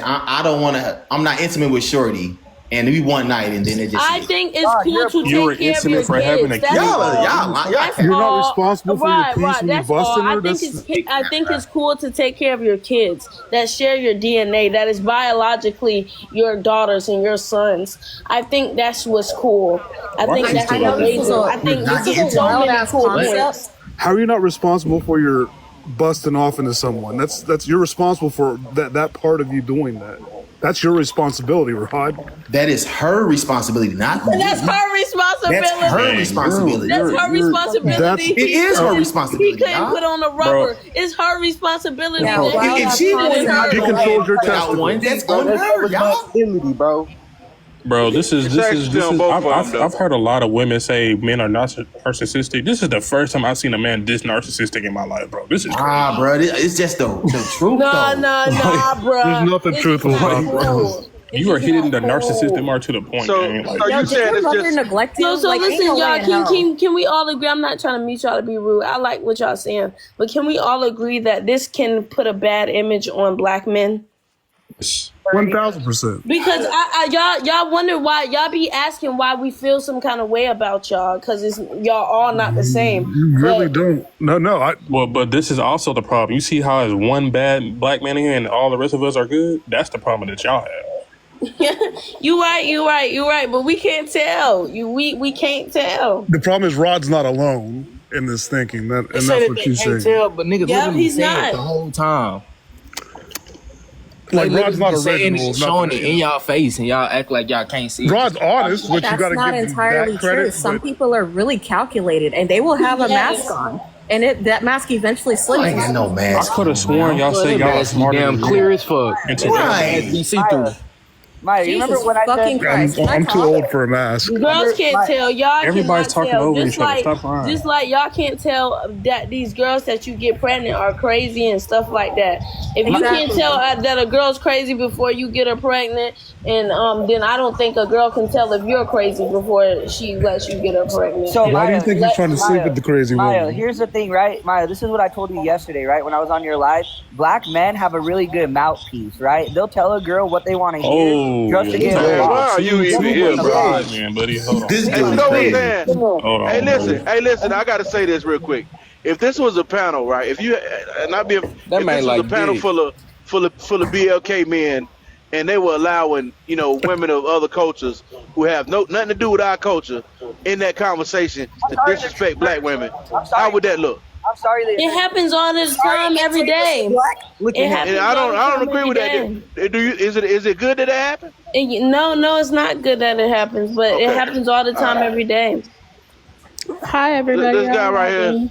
I don't want to. I'm not intimate with Shorty. And we one night, and then it just. I think it's cool to you were take care of intimate your for having a kids. kid. That's You're not all. responsible for your piece when you That's all. busting her. I think it's cool to take care of your kids that share your DNA, that is biologically your daughters and your sons. I think that's what's cool. I think that's amazing. I think this is so many cool points. How are you not responsible for your busting off into someone? That's you're responsible for that part of you doing that. That's your responsibility, Rod. That is her responsibility, not me. That's her responsibility. That's her responsibility. That's her responsibility. It is her responsibility. He couldn't put on the rubber. It's her responsibility. If she controls your testimony, that's on her, y'all. Bro. Bro, this is. I've heard a lot of women say men are narcissistic. This is the first time I've seen a man this narcissistic in my life, bro. This is crazy. Bro. It's just the truth. Nah, bro. There's nothing truthful about it, bro. You are hitting the narcissistic mark to the point. So man. you saying it's just neglected? So listen, y'all. Can we all agree? I'm not trying to meet y'all to be rude. I like what y'all saying, but can we all agree that this can put a bad image on black men? 1,000%. Because y'all wonder why y'all be asking why we feel some kind of way about y'all because it's y'all all not the same. You really don't. No. Well, but this is also the problem. You see how it's one bad black man here and all the rest of us are good? That's the problem that y'all have. You right. But we can't tell. We can't tell. The problem is Rod's not alone in this thinking. And that's what she's saying. Tell, but niggas literally he's saying not. it the whole time. Like Rod's not saying original. it, showing it in y'all face, and y'all act like y'all can't see it. Rod's honest, which you That's gotta not give entirely that credit. true. Some people are really calculated, and they will have a mask on, and that mask eventually slips. I ain't got no mask. I could have sworn y'all say y'all are smarter damn than clear as fuck. Right. You see through. Maya, you remember when I fucking said Christ. I'm too old for a mask. Girls can't tell. Y'all Everybody's cannot talking tell. over each other. Stop lying. Just like y'all can't tell that these girls that you get pregnant are crazy and stuff like that. If you can't tell that a girl's crazy before you get her pregnant, and then I don't think a girl can tell if you're crazy before she lets you get her pregnant. So Why do you think he's trying to sleep with the crazy Maya, woman? here's the thing, right? Maya, this is what I told you yesterday, right? When I was on your live, black men have a really good mouthpiece, right? They'll tell a girl what they want to hear just to get her why off. are you even here, bro? Man, buddy, hold on. This Hey, dude you is know what I'm crazy. saying? Hold on. Hey, listen. I gotta say this real quick. If this was a panel, right? If this was a panel full of BLK men, and they were allowing women of other cultures who have nothing to do with our culture in that conversation to disrespect black women, how would that look? I'm sorry. It happens all the time, every day. It happens. And I don't agree with that. Do you? Is it good that it happened? No, it's not good that it happens, but it happens all the time, every day. Hi, everybody. This guy right here.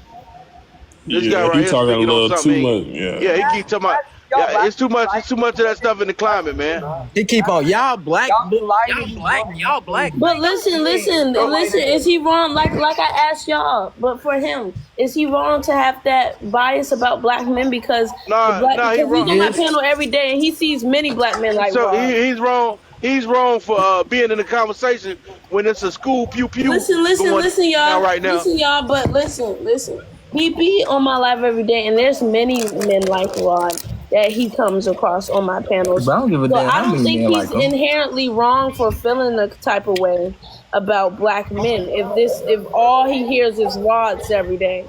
This guy right he here talking a speaking on little something. too much. Yeah. He keep talking about. Yeah, it's too much. It's too much of that stuff in the climate, man. He keep on y'all black. But listen. Is he wrong? Like I asked y'all, but for him, is he wrong to have that bias about black men because he's wrong. he's on my panel every day and he sees many black men like So Ron. he's wrong. He's wrong for being in the conversation when it's a school pew pew. Listen, going y'all. on right now. Listen, y'all. But listen. He be on my live every day, and there's many men like Rod that he comes across on my panels. But I don't give a So damn I how don't many think men he's like him. inherently wrong for feeling the type of way about black men. If all he hears is Rods every day.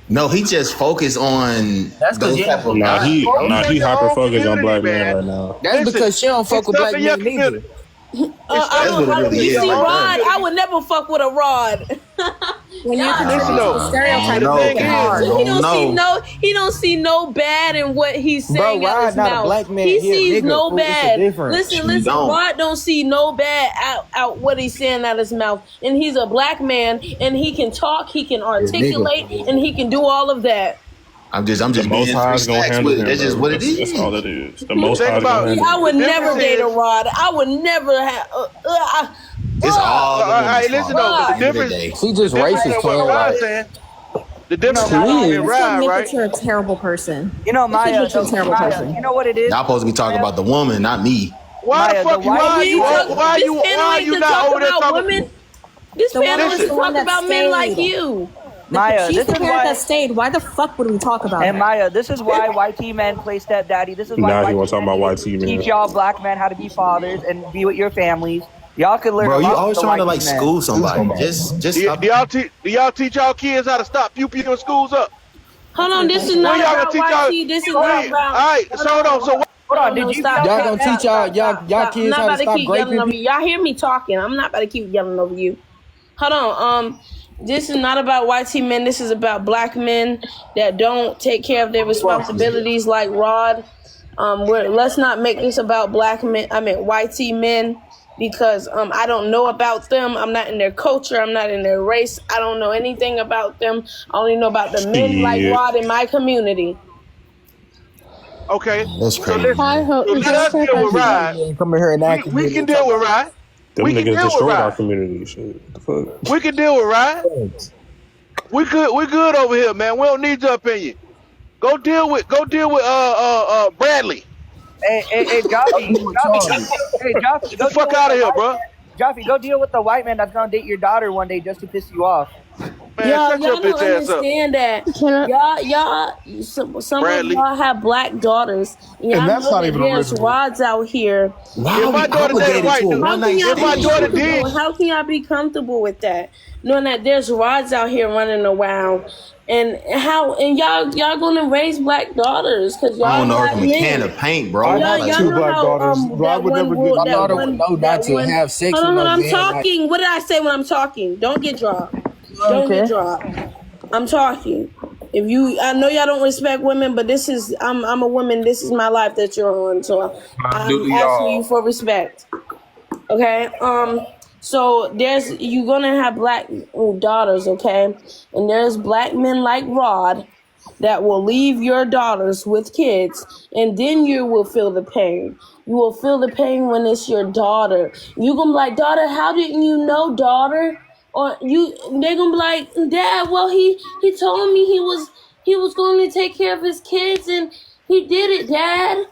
No, he just focused on That's because those type of Nah, guys, he bro. nah he your hyper own focused on community, black men man. right now. That's Listen, because she don't fuck it's with stuff black in your men neither. community. It's I stuff That's don't. what it really You is see, right Rod, there. I would never fuck with a Rod. When you Yeah. Listen contribute to though, the stereotype, the it's thing fucking is, hard. He don't see no bad in what he's saying Bro, out Rod his not a mouth. black man. He He a sees nigga, no fool. It's a bad. difference. Listen, don't. Rod don't see no bad out what he's saying out his mouth. And he's a black man, and he can talk, he can articulate, and he can do all of that. I'm just The Most being High is gonna facts handle with him. it. That's just Bro. what it is. That's all it is. The Most Think High is about gonna it. handle I him. would The never difference date a is- Rod. I would never have. It's all the all right, women's listen fault though, at the the end of the difference, day. She just the difference racist, in what twin. Rod's saying, the difference No, between me and just Rod, admit right? that you're a terrible person. You know, Because Maya, you're a terrible person. you know what it is? Y'all supposed to be talking about the woman, not me. Why Maya, the fuck the you? white Why people- you? Why This you? panel Why ain't you to not talk over there about talking? women. This The one panel that's is to the one talk that about men like stayed. you. Maya, She's this the is parent why. that stayed. Why the fuck would we talk about And her? Maya, this is why YT men play stepdaddy. This is why Now he YT wanna talk men about need YT to men. teach y'all black men how to be fathers and be with your families. Y'all could learn Bro, a you lot always from the trying to YT like men. school somebody. Just Do stop. do y'all teach y'all kids how to stop pew pew in schools up? Hold on, this is When not y'all gonna about teach y'all? YT. This is Wait, not all about. right. So hold on. So Hold on, did you stop? Y'all stop- gonna teach y'all I'm kids not how to about to stop keep yelling raping over people? you. Y'all hear me talking? I'm not about to keep yelling over you. Hold on. This is not about YT men. This is about black men that don't take care of their responsibilities like Rod. Let's not make this about black men. I mean YT men, because I don't know about them. I'm not in their culture. I'm not in their race. I don't know anything about them. I only know about the men like Shit. Rod in my community. okay. That's So crazy. listen. Hi, So let us deal with Rod. Come in here and act. We can deal with Rod. Them We can niggas deal with destroyed our Rod. community. Shit. What the fuck? We can deal with Rod. We good over here, man. We don't need your opinion. Go deal with Bradley. Hey, Joffy, hey, Joffy, Get the fuck out of here, bro. Joffy, go deal with the white man that's gonna date your daughter one day just to piss you off. Man, Y'all shut your don't bitch ass up. understand that. Some of Bradley. y'all have black daughters. Y'all And that's know not that even there's original. rods out here. Why If are we my daughter dated obligated white to a dude, How one can night y'all if my be daughter stand? did, comfortable? How can y'all be comfortable with that? Knowing that there's rods out here running around, and y'all gonna raise black daughters because y'all I don't know her black from a can men. of paint, bro. I Y'all, have Like, y'all two know black how daughters. that Rod would one never rule, get My that daughter one, would know that not to one. have sex Hold with on, no I'm man. talking. What did I say when I'm talking? Don't get dropped. Don't get dropped. I'm talking. If you, I know y'all don't respect women, but this is, I'm a woman. This is my life that you're on. So I'm asking you for respect. Okay. So you're gonna have black daughters, okay? And there's black men like Rod that will leave your daughters with kids, and then you will feel the pain. You will feel the pain when it's your daughter. You gonna be like, daughter, how didn't you know, daughter? Or they're gonna be like, Dad, well he told me he was going to take care of his kids, and he did it, Dad.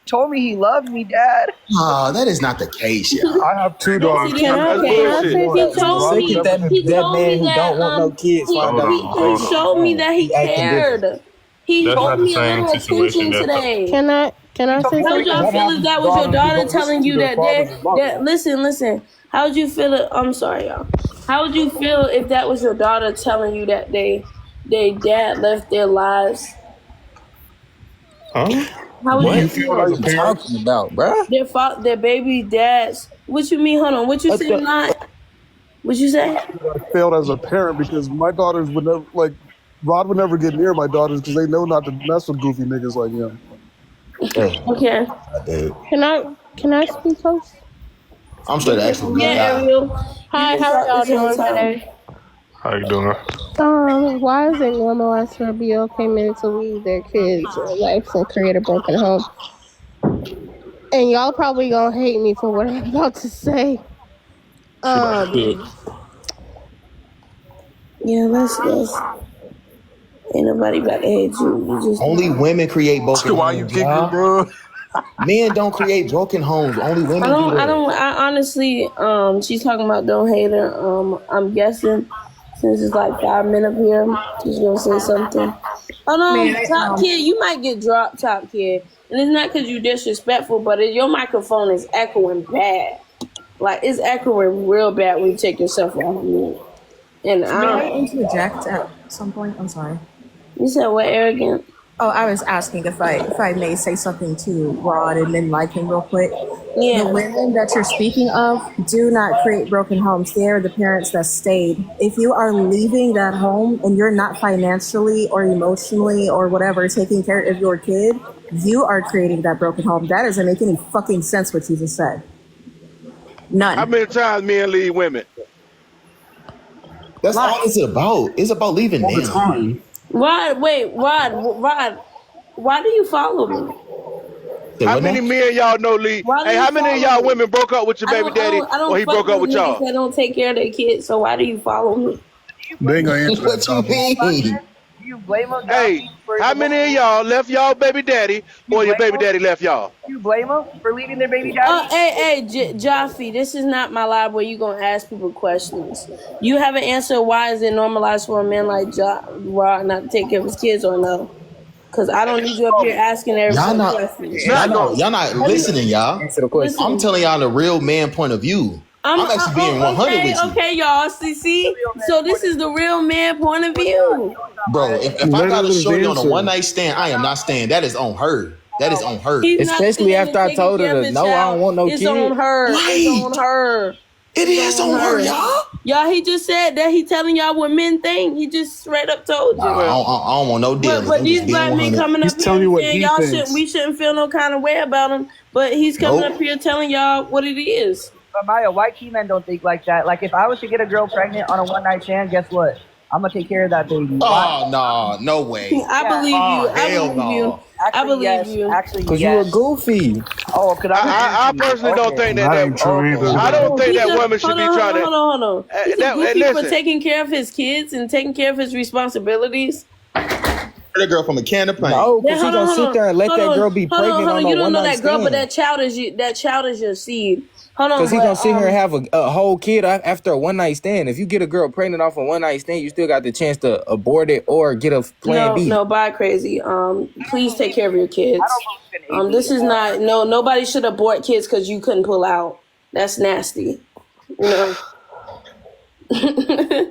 Told me he loved me, Dad. oh, that is not the case, y'all. I have two Yes, daughters. it is. Can I That's Okay. bullshit. He told me. Rod would never He get that told man me who that don't want no kids find out he showed me that he cared. He That's showed not the me a same little situation. attention today. Can I say How would y'all something? feel if that was your daughter telling you that listen? How would you feel it? I'm sorry, y'all. How would you feel if that was your daughter telling you that they dad left their lives? Huh? How would Do you you feel feel? as a parent? Talking about, bruh. Their baby dads. What you mean? Hold on. What you say? Not. What you say? I failed as a parent because my daughters would never like. Rod would never get near my daughters because they know not to mess with goofy niggas like him. Okay. Dude, Can I speak, host? I'm straight actually good Yeah, guy. Ariel. Hi, You how can are y'all talk this whole doing time. today? How you doing? Why is it normalized for BLK men to leave their kids or wives and create a broken home? And y'all probably gonna hate me for what I'm about to say. Yeah, let's. Ain't nobody about to hate you. You just. Only women create broken Why you homes, kick me, y'all. bro? Men don't create broken homes. Only women do that. I honestly, she's talking about don't hate her. I'm guessing Since it's like 5 men up here, she's gonna say something. Oh no, Top Kid, you might get dropped, Top Kid. And it's not because you're disrespectful, but your microphone is echoing bad. Like, it's echoing real bad when you take yourself off of mute. And May I interject at some point? I'm sorry. You said what, arrogant? Oh, I was asking if I may say something to Rod and then like him real quick. Yeah. The women that you're speaking of do not create broken homes. They are the parents that stayed. If you are leaving that home and you're not financially or emotionally or whatever taking care of your kid, you are creating that broken home. That doesn't make any fucking sense what you just said. None. How many times men leave women? That's all it's about. It's about leaving All the them. time. Rod, why do you follow me? How many men y'all know leave? Hey, how many of y'all women broke up with your baby daddy or he broke up with y'all? They don't take care of their kids, so why do you follow me? They ain't gonna answer What you mean? You blame him? Hey, how many of y'all left y'all baby daddy or your baby daddy left y'all? You blame them for leaving their baby daddy? Hey, Jaffe, this is not my live where you gonna ask people questions. You have an answer. Why is it normalized for a man like Rod not to take care of his kids or no? Because I don't need you up here asking everybody questions. Y'all not listening, y'all. Answer the question. I'm telling y'all the real man point of view. I'm actually being 100 with you. Okay, y'all. See? So this is the real man point of view. Bro, if I got a shorty on a one night stand, I am not staying. That is on her. That is on her. Especially after I told her to no, I don't want no It's kid. on her. It's on her. It is on her, y'all. Y'all, he just said that he telling y'all what men think. He just straight up told you. I don't want no deal. But these black men coming up here you what saying he y'all thinks. we shouldn't feel no kind of way about him. But he's coming up here telling y'all what it is. But Maya, white key men don't think like that. Like, if I was to get a girl pregnant on a one-night stand, guess what? I'm gonna take care of that baby. Oh no way. I believe you. I believe you. I believe you. Actually, Cause you a goofy. Oh, cause I personally don't think that. That ain't true either. I don't think that women should be trying to. Hold on. He's a goofy for listen. taking care of his kids and taking care of his responsibilities. That girl from a can of paint. No, cause he gonna sit there and let that girl be pregnant on You a don't know one-night that girl, but stand. that child is your seed. Hold on. Cause he gonna sit here and have a whole kid after a one-night stand. If you get a girl pregnant off a one-night stand, you still got the chance to abort it or get a plan B. No, bye crazy. Please take care of your kids. This is not nobody should abort kids because you couldn't pull out. That's nasty. You know.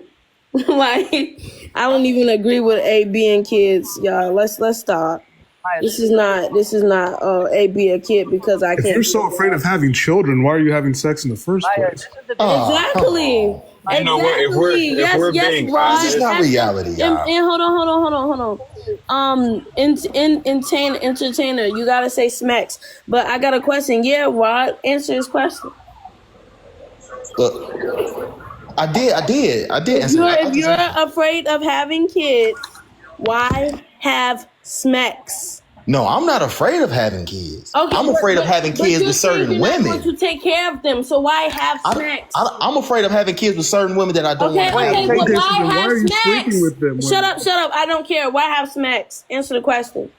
Like, I don't even agree with A being kids, y'all. Let's stop. This is not A be a kid because I can't. If you're so afraid of having children, why are you having sex in the first place? Exactly. You know what? If we're being Rod. honest, This is not reality, y'all. And hold on. Entertainer, you gotta say smacks. But I got a question. Yeah, Rod, answer his question. I did. If you're afraid of having kids, why have smacks? No, I'm not afraid of having kids. Okay, I'm afraid of having kids with certain women. You're not going to take care of them, so why have smacks? I'm afraid of having kids with certain women that I don't want to Okay, play. well, why Why have are you smacks? sleeping with them? Shut up. I don't care. Why have smacks? Answer the question.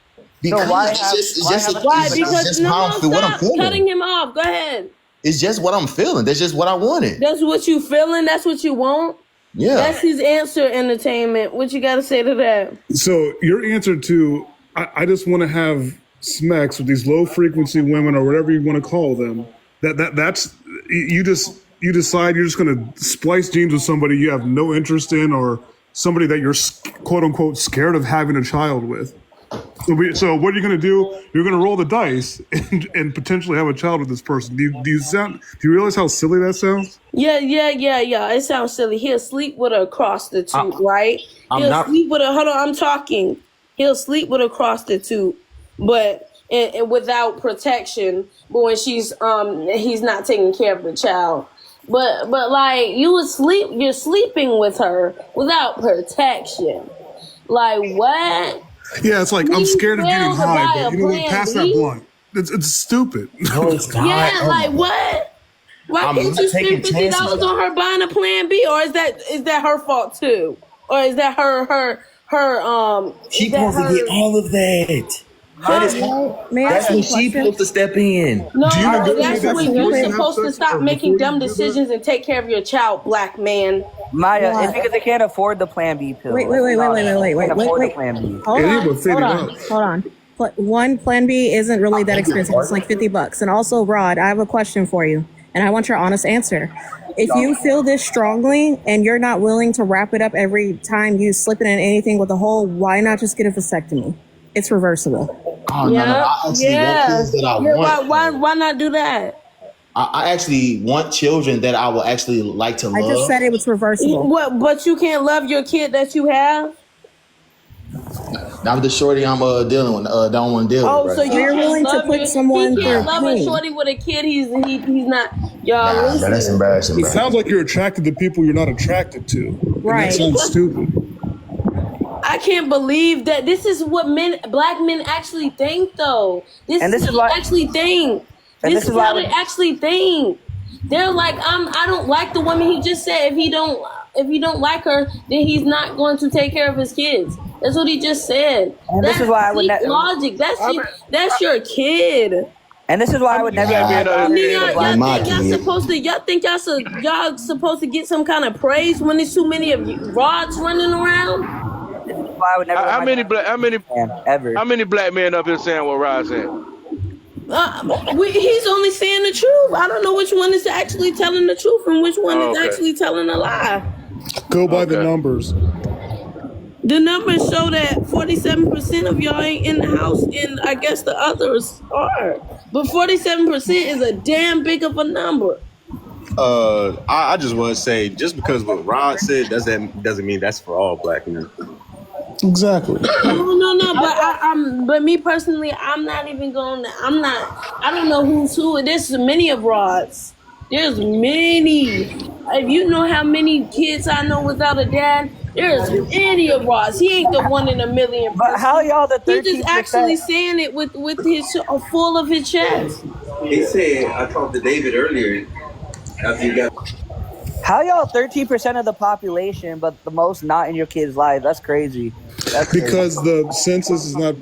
Because why it's Because just how I feel, what I'm stop feeling. cutting him off. Go ahead. It's just what I'm feeling. That's just what I wanted. That's what you feeling. That's what you want. Yeah. That's his answer. Entertainment. What you got to say to that? So your answer to I just want to have smacks with these low frequency women or whatever you want to call them. That's you decide you're just going to splice genes with somebody you have no interest in or somebody that you're quote unquote scared of having a child with. So what are you going to do? You're going to roll the dice and potentially have a child with this person. Do you realize how silly that sounds? Yeah. It sounds silly. He'll sleep with a prostitute, right? Sleep with a. Hold on, I'm talking. He'll sleep with a prostitute, but and without protection. But when he's not taking care of the child. But like you're sleeping with her without protection. Like what? Yeah, it's like I'm scared of getting high, but you know what? Pass that blunt. It's stupid. No, it's not. Yeah, like what? Why can't you spend $50 on her buying a plan B, or is that her fault too, or is that her? She supposed to get all of that. That is May I that's ask you when a she question? supposed to step in. No, Do you negotiate that's that when before you're you have supposed to sex stop or making before dumb you do that? decisions and take care of your child, black man. Maya, Why? it's because they can't afford the Plan B pill. Wait. Can't afford the Plan B. Hold And on. you will fade Hold it on. out. Hold on. One Plan B isn't really that expensive. It's like $50. And also, Rod, I have a question for you, and I want your honest answer. If you feel this strongly and you're not willing to wrap it up every time you slip it in anything with a hole, why not just get a vasectomy? It's reversible. Oh no, no, I actually want kids that I want. Why not do that? I actually want children that I will actually like to I just love. said it was reversible. What? But you can't love your kid that you have. Not the shorty I'm dealing with. Don't want to deal Oh, with. so Right you You're can't willing to love put someone He can't through love a pain. shorty with a kid. He's not. Y'all Nah, bro, that's listen. embarrassing, It bro. sounds like you're attracted to people you're not attracted to. And Right. that sounds stupid. I can't believe that this is what black men actually think, though. And this is is what why- they actually think. and This is how they actually think. They're like, I don't like the woman. He just said if he don't like her, then he's not going to take care of his kids. That's what he just said. And That's this is why I would logic. That's your kid. And this is why I would never. And then y'all think y'all supposed to get some kind of praise when there's too many of you rods running around. Why I would never. How many ever? How many black men up here saying what Rod said? He's only saying the truth. I don't know which one is actually telling the truth and which one is actually telling a lie. Go by the numbers. The numbers show that 47% of y'all ain't in the house, and I guess the others are. But 47% is a damn big of a number. I just want to say, just because what Rod said doesn't mean that's for all black men. Exactly. No. But me personally, I'm not even going to. I don't know who's who. There's many of Rods. There's many. If you know how many kids I know without a dad, there's many of Rods. He ain't the one in a million. But how y'all the 13%? He just actually saying it with his full of his chest. He said, I talked to David earlier after you got. How y'all 13% of the population, but the most not in your kid's life? That's crazy. Because the census is not.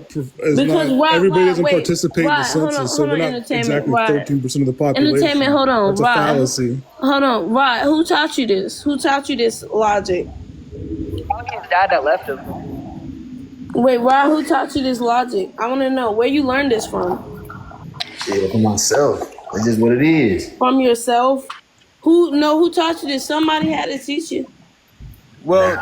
Everybody doesn't participate in the census, so we're not exactly 13% of the population. Entertainment. Hold on, That's a fallacy. Hold on, Rod. Who taught you this? Who taught you this logic? His dad that left him. Wait, Rod. Who taught you this logic? I want to know where you learned this from. Yeah, for myself. It's just what it is. From yourself. Who taught you this? Somebody had to teach you. Well,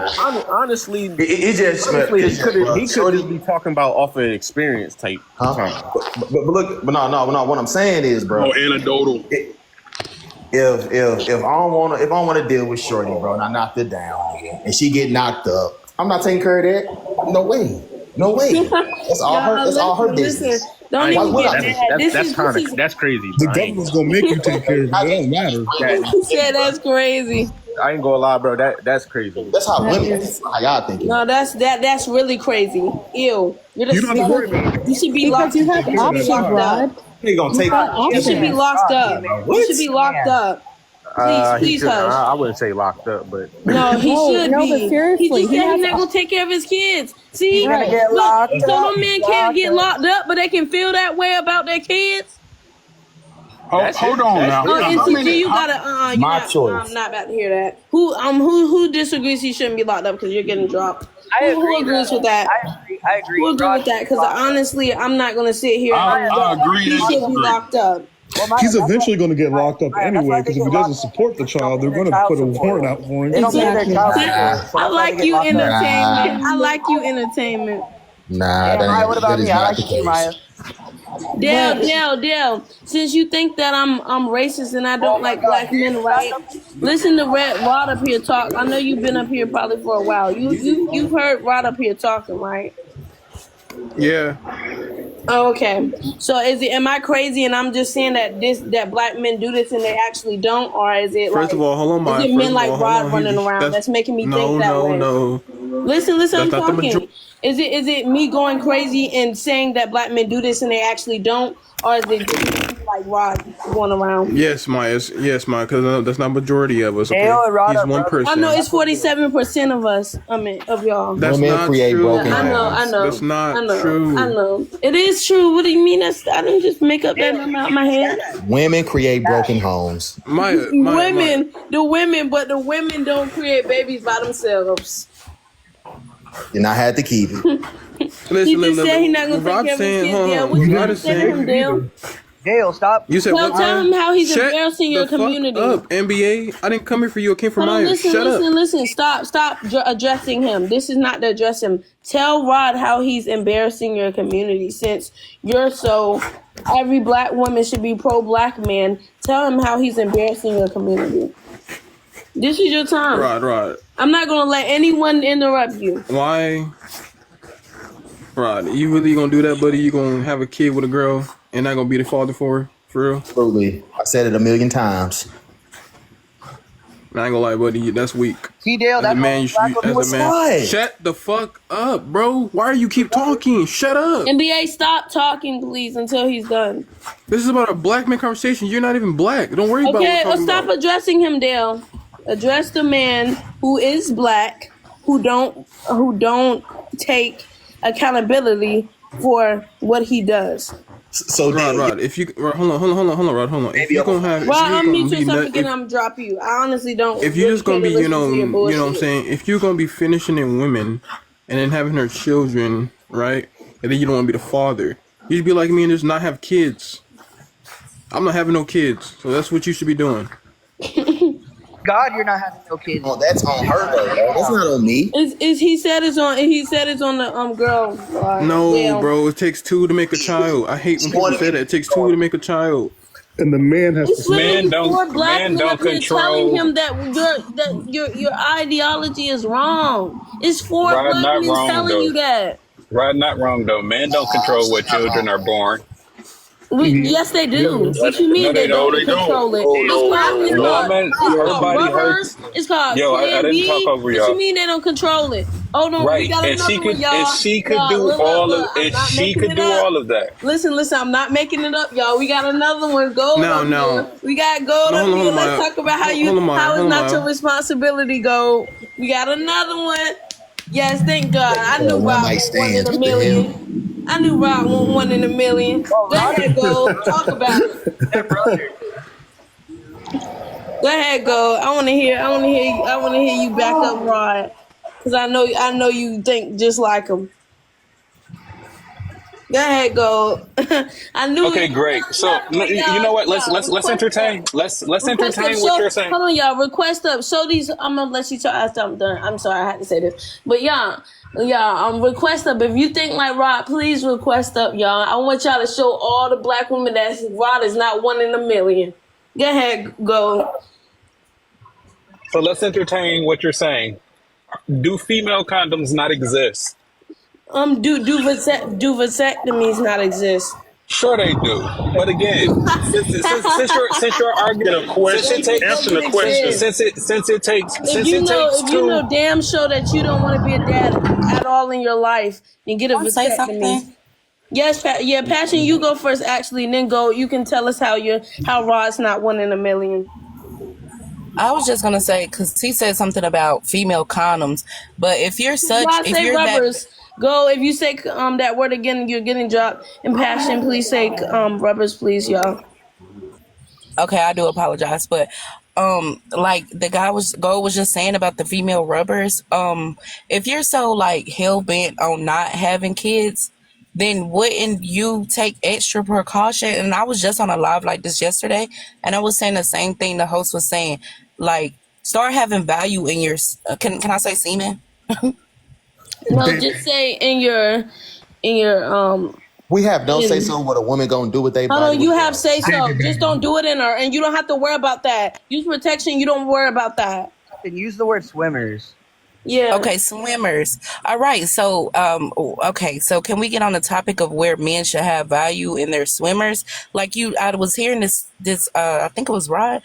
honestly, it just he could just be talking about off of experience type. But look, but no. What I'm saying is, bro. Anecdotal. If I don't want to deal with shorty, bro, and I knocked her down, and she get knocked up, I'm not taking care of that. No way. That's all her. That's all her business. Don't even get mad. That's crazy. The government's gonna make you take care of it. It don't matter. He said that's crazy. I ain't gonna lie, bro. That's crazy. That's how women. That's how y'all thinking. No, that's really crazy. Ew. You don't have to worry about it. You should be locked. You have options, Rod. They gonna take. You should be locked up. You should be locked up. Please hush. I wouldn't say locked up, but No, he should be. But seriously, He just said he's not gonna take care of his kids. See, He's gonna get locked up. some men can't get locked up, but they can feel that way about their kids. Hold on now. NCG, you gotta. My not, choice. I'm not about to hear that. Who disagrees he shouldn't be locked up because you're getting dropped? Who agrees with that? I agree. Who agrees with that? Because honestly, I'm not gonna sit here. I agree. He should be locked up. He's eventually going to get locked up anyway, because if he doesn't support the child, they're going to put a warrant out for him. I like you entertainment. I like you entertainment. Nah, what about me? I like you, Maya. Dale. Since you think that I'm racist and I don't like black men, right? Listen to Rod up here talk. I know you've been up here probably for a while. You've heard Rod up here talking, right? yeah. Oh, okay. So am I crazy and I'm just saying that black men do this and they actually don't, or is it First of all, hold on, Maya. is it men like Rod running around that's making me think that way? No. Listen, I'm talking. Is it me going crazy and saying that black men do this and they actually don't, or is it just like like Rod going around. Yes, Maya. Yes, Maya. Because that's not majority of us. Okay, Dale and Rod he's are one brothers. I person. know it's 47% of us. I mean, of y'all. That's Women not create true. broken I know, homes. I know. That's not I know, true. I know. It is true. What do you mean? That's I didn't just make up that number out of my head. Women create broken homes. Maya. The women, but the women don't create babies by themselves. And I had to keep it. He just said he's not gonna take Rob's care of his saying, kids. hold Dale, on. what you Rod gonna is say to saying, him, Dale? Dale, stop. you said what? Tell him how he's Shut embarrassing your the community. Fuck up, NBA. I didn't come here for you. I came for Hold on, Maya. listen, Shut up. listen. Stop addressing him. This is not to address him. Tell Rod how he's embarrassing your community. Since you're so, every black woman should be pro-black man. Tell him how he's embarrassing your community. This is your time. Rod. I'm not gonna let anyone interrupt you. Why? Rod, you really gonna do that, buddy? You gonna have a kid with a girl and not gonna be the father for her? For real? Absolutely. I said it a million times. I ain't gonna lie, buddy. That's weak. See, Dale, As a that's man, you black women as a man. What? Shut the fuck up, bro. Why are you keep talking? Shut up. NBA, stop talking, please, until he's done. This is about a black man conversation. You're not even black. Don't worry about what Okay, we're talking stop about. addressing him, Dale. Address the man who is black, who don't take accountability for what he does. So Rod, if you hold on, Rod, hold on. If you're gonna have, Well, if I'm you're mute gonna be, yourself again. if, I'm drop you. I honestly don't. if you're just gonna be, care to you know listen to your what I'm bullshit. saying. If you're gonna be finishing in women and then having her children, right, and then you don't want to be the father, you should be like me and just not have kids. I'm not having no kids, so that's what you should be doing. God, you're not having no kids. Oh, that's on her though, bro. That's not on me. Is he said it's on the girl. No, Dale. bro, it takes two to make a child. I hate when people say that. It takes two to make a child. And the man has It's to literally Men don't- four black men men don't up here control- telling him that your ideology is wrong. It's four Right, black not men wrong, telling though. you that. Right, not wrong though. Men don't control what children are born. Yes, they do. What you mean No, they they don't. don't control it? Woman, her body rubbers. hurts. It's called Yo, I Plan didn't B. talk over What y'all. you mean they don't control it? Hold on, we Right, got and another she one, could, y'all. and she could Y'all, do look, all look, of, I'm and not she making could it do up. all of that. Listen, I'm not making it up, y'all. We got another one. Gold No, up no. here. We got gold No, up hold on, here. Maya. Let's talk about how Hold on, Maya. how Hold it's on, not Maya. your responsibility, Gold. We got another one. Yes, thank God. I knew One Rob night want one in stands. a What the hell? million. I knew Rob want one in a million. Go ahead, Gold. Talk about it. Go ahead, Gold. I want to hear you back up, Rod, because I know you think just like him. Go ahead, Gold. I knew. Okay, great. So you know what? Let's entertain. Let's entertain what you're saying. Hold on, y'all. Request up. Show these. I'm gonna let you talk after I'm done. I'm sorry, I had to say this, but y'all, request up. If you think like Rod, please request up, y'all. I want y'all to show all the black women that Rod is not one in a million. Go ahead, Gold. So let's entertain what you're saying. Do female condoms not exist? Do vasectomies not exist? Sure they do. But again, since you're arguing, Answer the question. since it takes If you two. know damn sure that you don't want to be a dad at all in your life, then get a Say vasectomy. something. Yes, Passion, you go first actually, and then go. You can tell us how Rod's not one in a million. I was just gonna say because he said something about female condoms, but if you're Rod, say rubbers. Go. If you say that word again, you're getting dropped. And Passion, please say rubbers, please, y'all. okay, I do apologize, but like the guy was just saying about the female rubbers, if you're so like hell bent on not having kids, then wouldn't you take extra precaution? And I was just on a live like this yesterday, and I was saying the same thing the host was saying, like start having value in your can I say semen? No, just say in your We have no say so what a woman gonna do with their body. Hold on, you have say so. Just don't do it in her, and you don't have to worry about that. Use protection. You don't worry about that. And use the word swimmers. Yeah. Okay, swimmers. All right. So, okay. So, can we get on the topic of where men should have value in their swimmers? Like I was hearing this. I think it was Rod.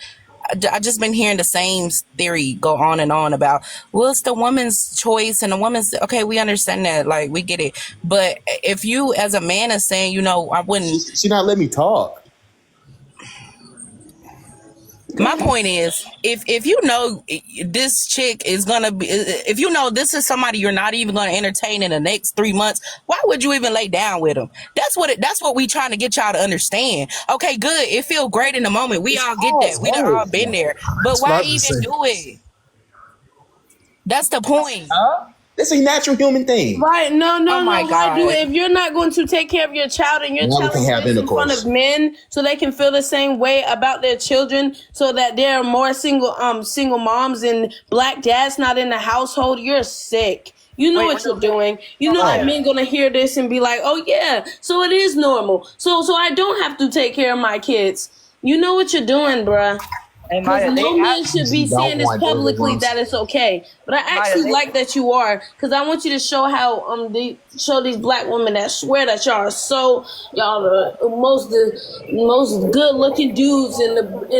I just been hearing the same theory go on and on about, well, it's the woman's choice and the woman's, okay, we understand that, like, we get it. But if you as a man is saying, you know, I wouldn't. She not let me talk. My point is, if you know this chick is gonna be, if you know this is somebody you're not even gonna entertain in the next 3 months, why would you even lay down with them? That's what we trying to get y'all to understand. Okay, good. It feel great in the moment. We all get that. We done all been there. But It's why not the even same. do it? That's the point. It's a natural human thing. Right? No. Oh my Why do God. it? If you're not going to take care of your child and your Now we child can is have raised in front intercourse. of men, so they can feel the same way about their children, so that there are more single moms and black dads not in the household, you're sick. You know what you're doing. You know that men gonna hear this and be like, "Oh yeah, so it is normal. So I don't have to take care of my kids." You know what you're doing, bruh. Hey, Because Maya, no man should be saying this publicly that it's okay. But I actually like that you are, because I want you to show how they show these black women that swear that y'all are the most good looking dudes in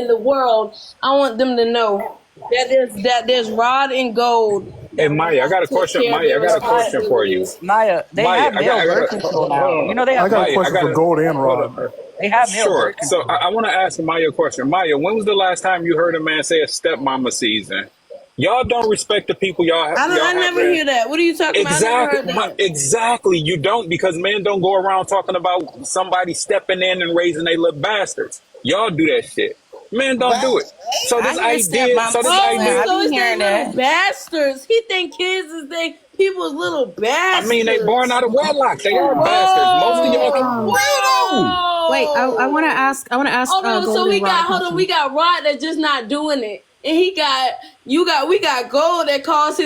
the world. I want them to know that there's rod and gold. Hey Maya, I got a question. Maya, I got a question for you. Maya, they Maya, have male birth control now. You know they I have. got a Maya, question for Gold and Rod. They have male Sure. birth control. So I want to ask Maya a question. Maya, when was the last time you heard a man say a stepmama season? Y'all don't respect the people y'all have. I never hear that. What are you talking about? I never heard that. Exactly. You don't, because men don't go around talking about somebody stepping in and raising their little bastards. Y'all do that shit. Men don't do it. So this idea. Little bastards. He think kids is people's little bastards. I mean, they born out of wedlock. They are bastards. Most of y'all. Wait, I want to ask. I want to ask. Hold on. So we got Rod that just not doing it, and we got Gold that calls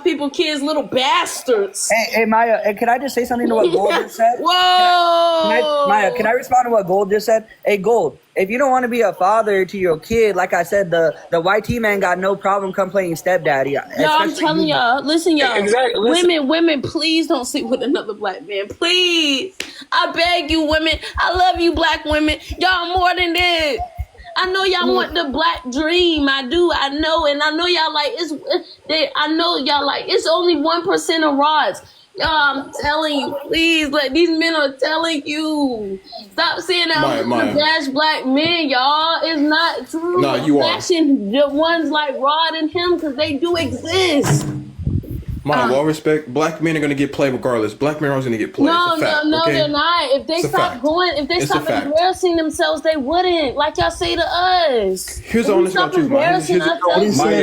people kids little bastards. Hey, Maya, can I just say something to what Gold just said? Whoa! Maya, can I respond to what Gold just said? Hey, Gold, if you don't want to be a father to your kid, like I said, the YT man got no problem come playing stepdaddy. Yo, I'm telling y'all, listen, y'all. Exactly, listen. Women, please don't sleep with another black man. Please. I beg you, women. I love you, black women. Y'all more than this. I know y'all want the black dream. I do. I know. And I know y'all like it's only 1% of rods. Y'all, I'm telling you, please, like these men are telling you. Stop saying that I'm gonna bash black men, y'all. It's not true. Nah, you are. Bashing the ones like Rod and him, because they do exist. All respect, black men are gonna get played regardless. Black men are always gonna get played. No, okay? they're not. If they stop embarrassing themselves, they wouldn't. Like y'all say to us. Here's the honest truth, Maya,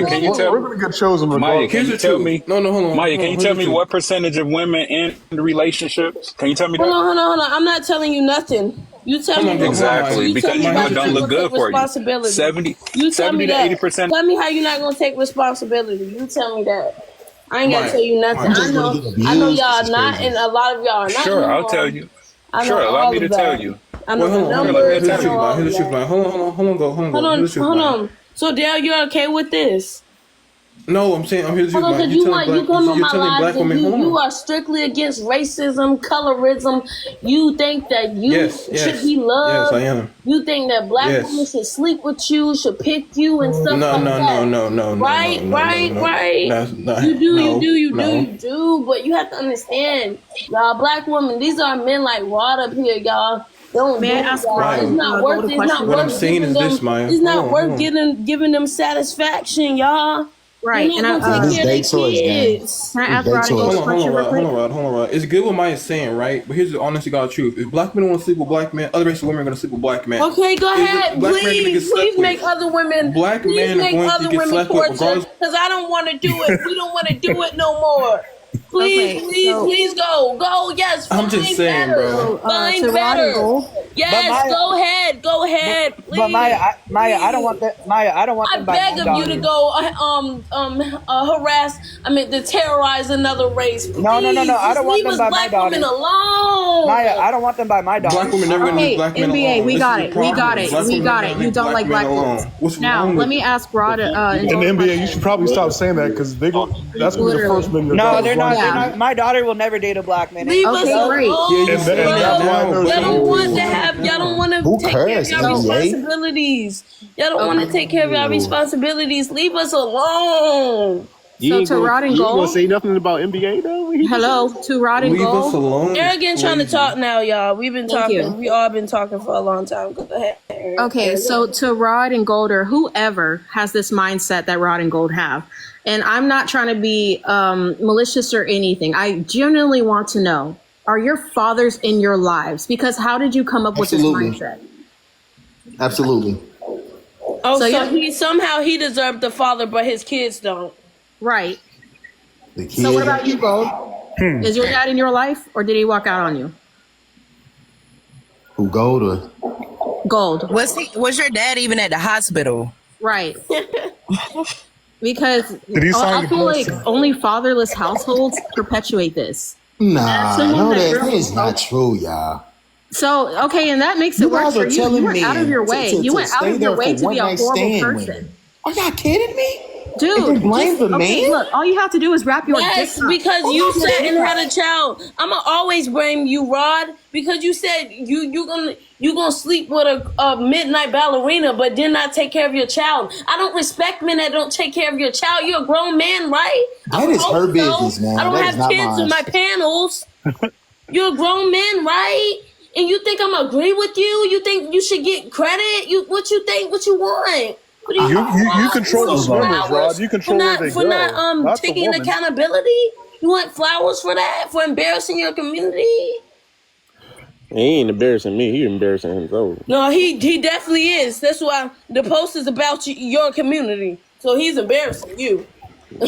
can you tell? We're gonna get chosen. Maya, can you tell me? No, hold on. Maya, can you tell me what percentage of women in relationships? Can you tell me that? Hold on. I'm not telling you nothing. You tell me exactly, because you know it don't look good for you. 70 to 80%. Tell me how you're not gonna take responsibility. You tell me that. I ain't gotta tell you nothing. I know y'all not, and a lot of y'all are not. Sure, I'll tell you. Sure, allow me to tell you. I know the numbers. Here's the truth, man. Hold on. So, Dale, you're okay with this? No, I'm saying I'm here to Hold on, because you come on my live and you are strictly against racism, colorism. You think that you should be loved. Yes, I am. You think that black women should sleep with you, should pick you and stuff like that. No. Right. You do. But you have to understand, y'all, black women, these are men like Rod up here, y'all. It's not worth it. What I'm saying is this, Maya. It's not worth giving them satisfaction, y'all. Right, and I ask Rod a question real quick? Hold on, Rod. It's good what Maya's saying, right? But here's the honest to God truth. If black men want to sleep with black men, other races of women are going to sleep with black men. Okay, go ahead. Please make other women. Black men are going to get slept with regardless. Because I don't want to do it. We don't want to do it no more. Please go. Yes, I'm just saying, bro. Find better. Yes, go ahead. Please. But Maya, I don't want that. Maya, I don't want. I beg of you to go to terrorize another race. Please. No. I don't want them by my daughter. Alone. Maya, I don't want them by my daughter. Black women never gonna leave black men NBA, alone. we got it. You don't like black men. Now, let me ask Rod. In the NBA, you should probably stop saying that, because that's gonna be the first men. No, they're not. My daughter will never date a black man. Leave us alone. Y'all don't want to take care of your responsibilities. Y'all don't want to take care of your responsibilities. Leave us alone. You So to Rod and you ain't gonna Gold. say nothing about NBA though? Hello, to Rod and Leave us Gold. alone. Arrogant trying to Lazy. talk now, y'all. We've been Thank talking. you. We all been talking for a long time. Go ahead. Okay, so to Rod and Gold or whoever has this mindset that Rod and Gold have, and I'm not trying to be malicious or anything. I genuinely want to know: are your fathers in your lives? Because how did you come up with this Absolutely. mindset? Absolutely. Oh, So so you're- he somehow he deserved the father, but his kids don't. Right. The kid. So what about you, Gold? Is your dad in your life, or did he walk out on you? Who Gold or? Gold. Was your dad even at the hospital? Right. Because Did he sign I the feel like blessing? only fatherless households perpetuate this. Nah, Someone no, that that really is not true, y'all. So, okay, and that makes it You worse guys for are you. telling You went me out of your way. You went out stay of your there way for to be a one-night horrible stand person. women. Are y'all kidding me? Dude, And then blame the okay, man? look, all you have to do is wrap your Yes, dick up. because Oh, you no, sat and no. had a child. I'ma always blame you, Rod, because you said you gonna sleep with a midnight ballerina, but did not take care of your child. I don't respect men that don't take care of your child. You're a grown man, right? That is her business, man. I don't That is have not kids in mine. my panels. You're a grown man, right? And you think I'm agree with you? You think you should get credit? What you think? What you want? What do you You control the want swimmers, flowers Rod. You control where they for go. not Not the taking woman. accountability? You want flowers for that? For embarrassing your community? He ain't embarrassing me. He embarrassing himself. No, he definitely is. That's why the post is about your community. So he's embarrassing you.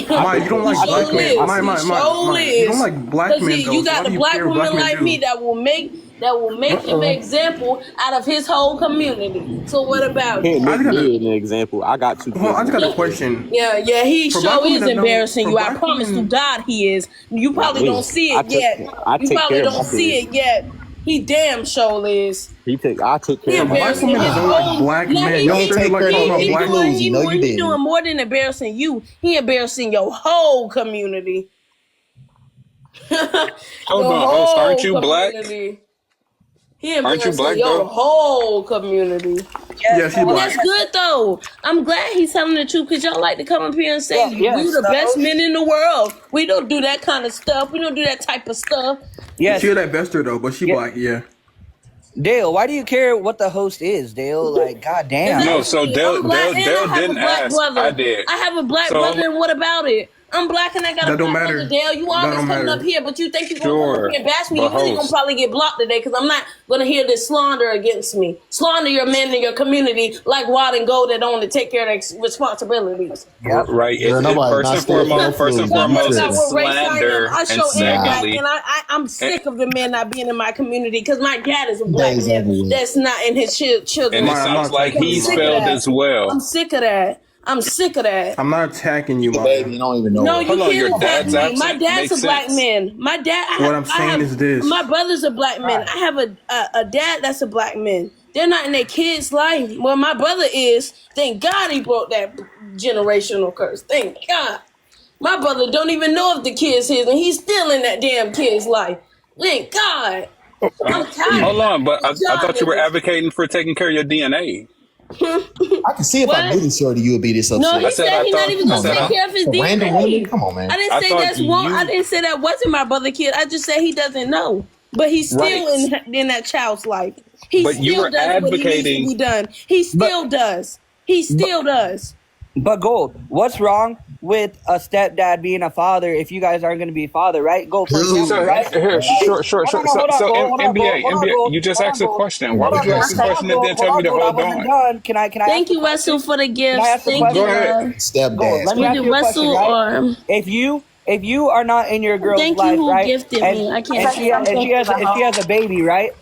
Maya, you don't He like black sure men. is. Maya, He Maya, sure Maya. is. You don't like black Because men though. you So got why the do you black care what black woman men like do? me that will make him an example out of his whole community. So what about it? Can't I make just got me a, an example. I got two hold on, kids. I just got a Myself. question. Yeah, he For black sure women is that don't, embarrassing for you. I black promise to women, God he is. You Not probably me. don't see it yet. I You take probably care of don't my see kids. it yet. He damn sure is. I take He care for of my black embarrassing women kids. that his don't like whole. black Yeah, men, he y'all he sure you take like care talking of about he black? doing clues. No, you he didn't. doing more than embarrassing you. He embarrassing your whole community. Hold Your on, aren't whole you black? community. He Aren't you embarrassing black your though? whole community. Yes, Yeah, she And so that's black. good though. I'm glad he's telling the truth because y'all like to come up here and say we yes, the best so men in the world. We don't do that kind of stuff. We don't do that type of stuff. She yes, had that Vester though, but she yeah. black. Yeah. Dale, why do you care what the host is, Dale? Like, goddamn. No, so Exactly. I'm black and I Dale have a didn't black ask. I brother. did. I have a black So hold brother, on. and what about it? I'm black and I got a That don't black brother, matter. Dale. You That always don't coming up matter. here, but you think you're gonna come up Sure, here and bash me. but You really gonna host. probably get blocked today because I'm not gonna hear this slander against me. Slander your men in your community like Rod and Gold that only take care of their responsibilities. Yep. Right. Girl, nobody's not scared for no First and clues. You Don't worry foremost, about tripping. it's what race I am. slander, I and show Nah. everybody, secondly, and I'm and, sick of the men not being in my community because my dad is a black Days man over with. that's not in his and it children's Maya, I'm life. not sounds like attacking I'm you, he's sick of Maya. failed that. as well. I'm sick of that. I'm sick of that. I'm not attacking you, The Maya. baby, you don't even know No, her. you Hold on, your can't attack dad's me. My absent dad's a makes black sense. man. My dad, What I'm saying is this. my brother's a black man. I have a dad that's a black man. They're not in their kid's life. Well, my brother is. Thank God he broke that generational curse. Thank God. My brother don't even know if the kid's his, and he's still in that damn kid's life. Thank God. I'm tired Hold of on, but I y'all thought you were niggas. advocating for taking care of your DNA. I can see if I What? did it, Shorty, you would be this No, I he upset. said said I he's not thought. even Come I gonna on, said take I. man. care of his For random women? DNA. Come on, man. I didn't I say thought that's one. I you. didn't say that wasn't my brother kid. I just said he doesn't know, but he's Right, still in that child's life. He but you still were does what he needs to advocating. be done. He But still does. He but still does. but Gold, what's wrong with a stepdad being a father if you guys aren't going to be a father, right? Gold, for example, So Dude. right? here, If, sure. no, hold on, So Gold, hold on, Gold, hold on, NBA, Gold, you just hold on, asked a Gold, question. Why hold would on, you Gold, ask a hold on, question and Gold, then hold tell me on, to Gold. I hold wasn't on? done. Can I ask Thank the you, Russell, question? for the Can I gifts. ask the Thank Go you, question? ahead. Gold, Stepdads. let me Was ask it you a question, Russell right? or If you are not in your girl's thank you life, who right, gifted and me? I and can't she say and she has and she has a baby, right,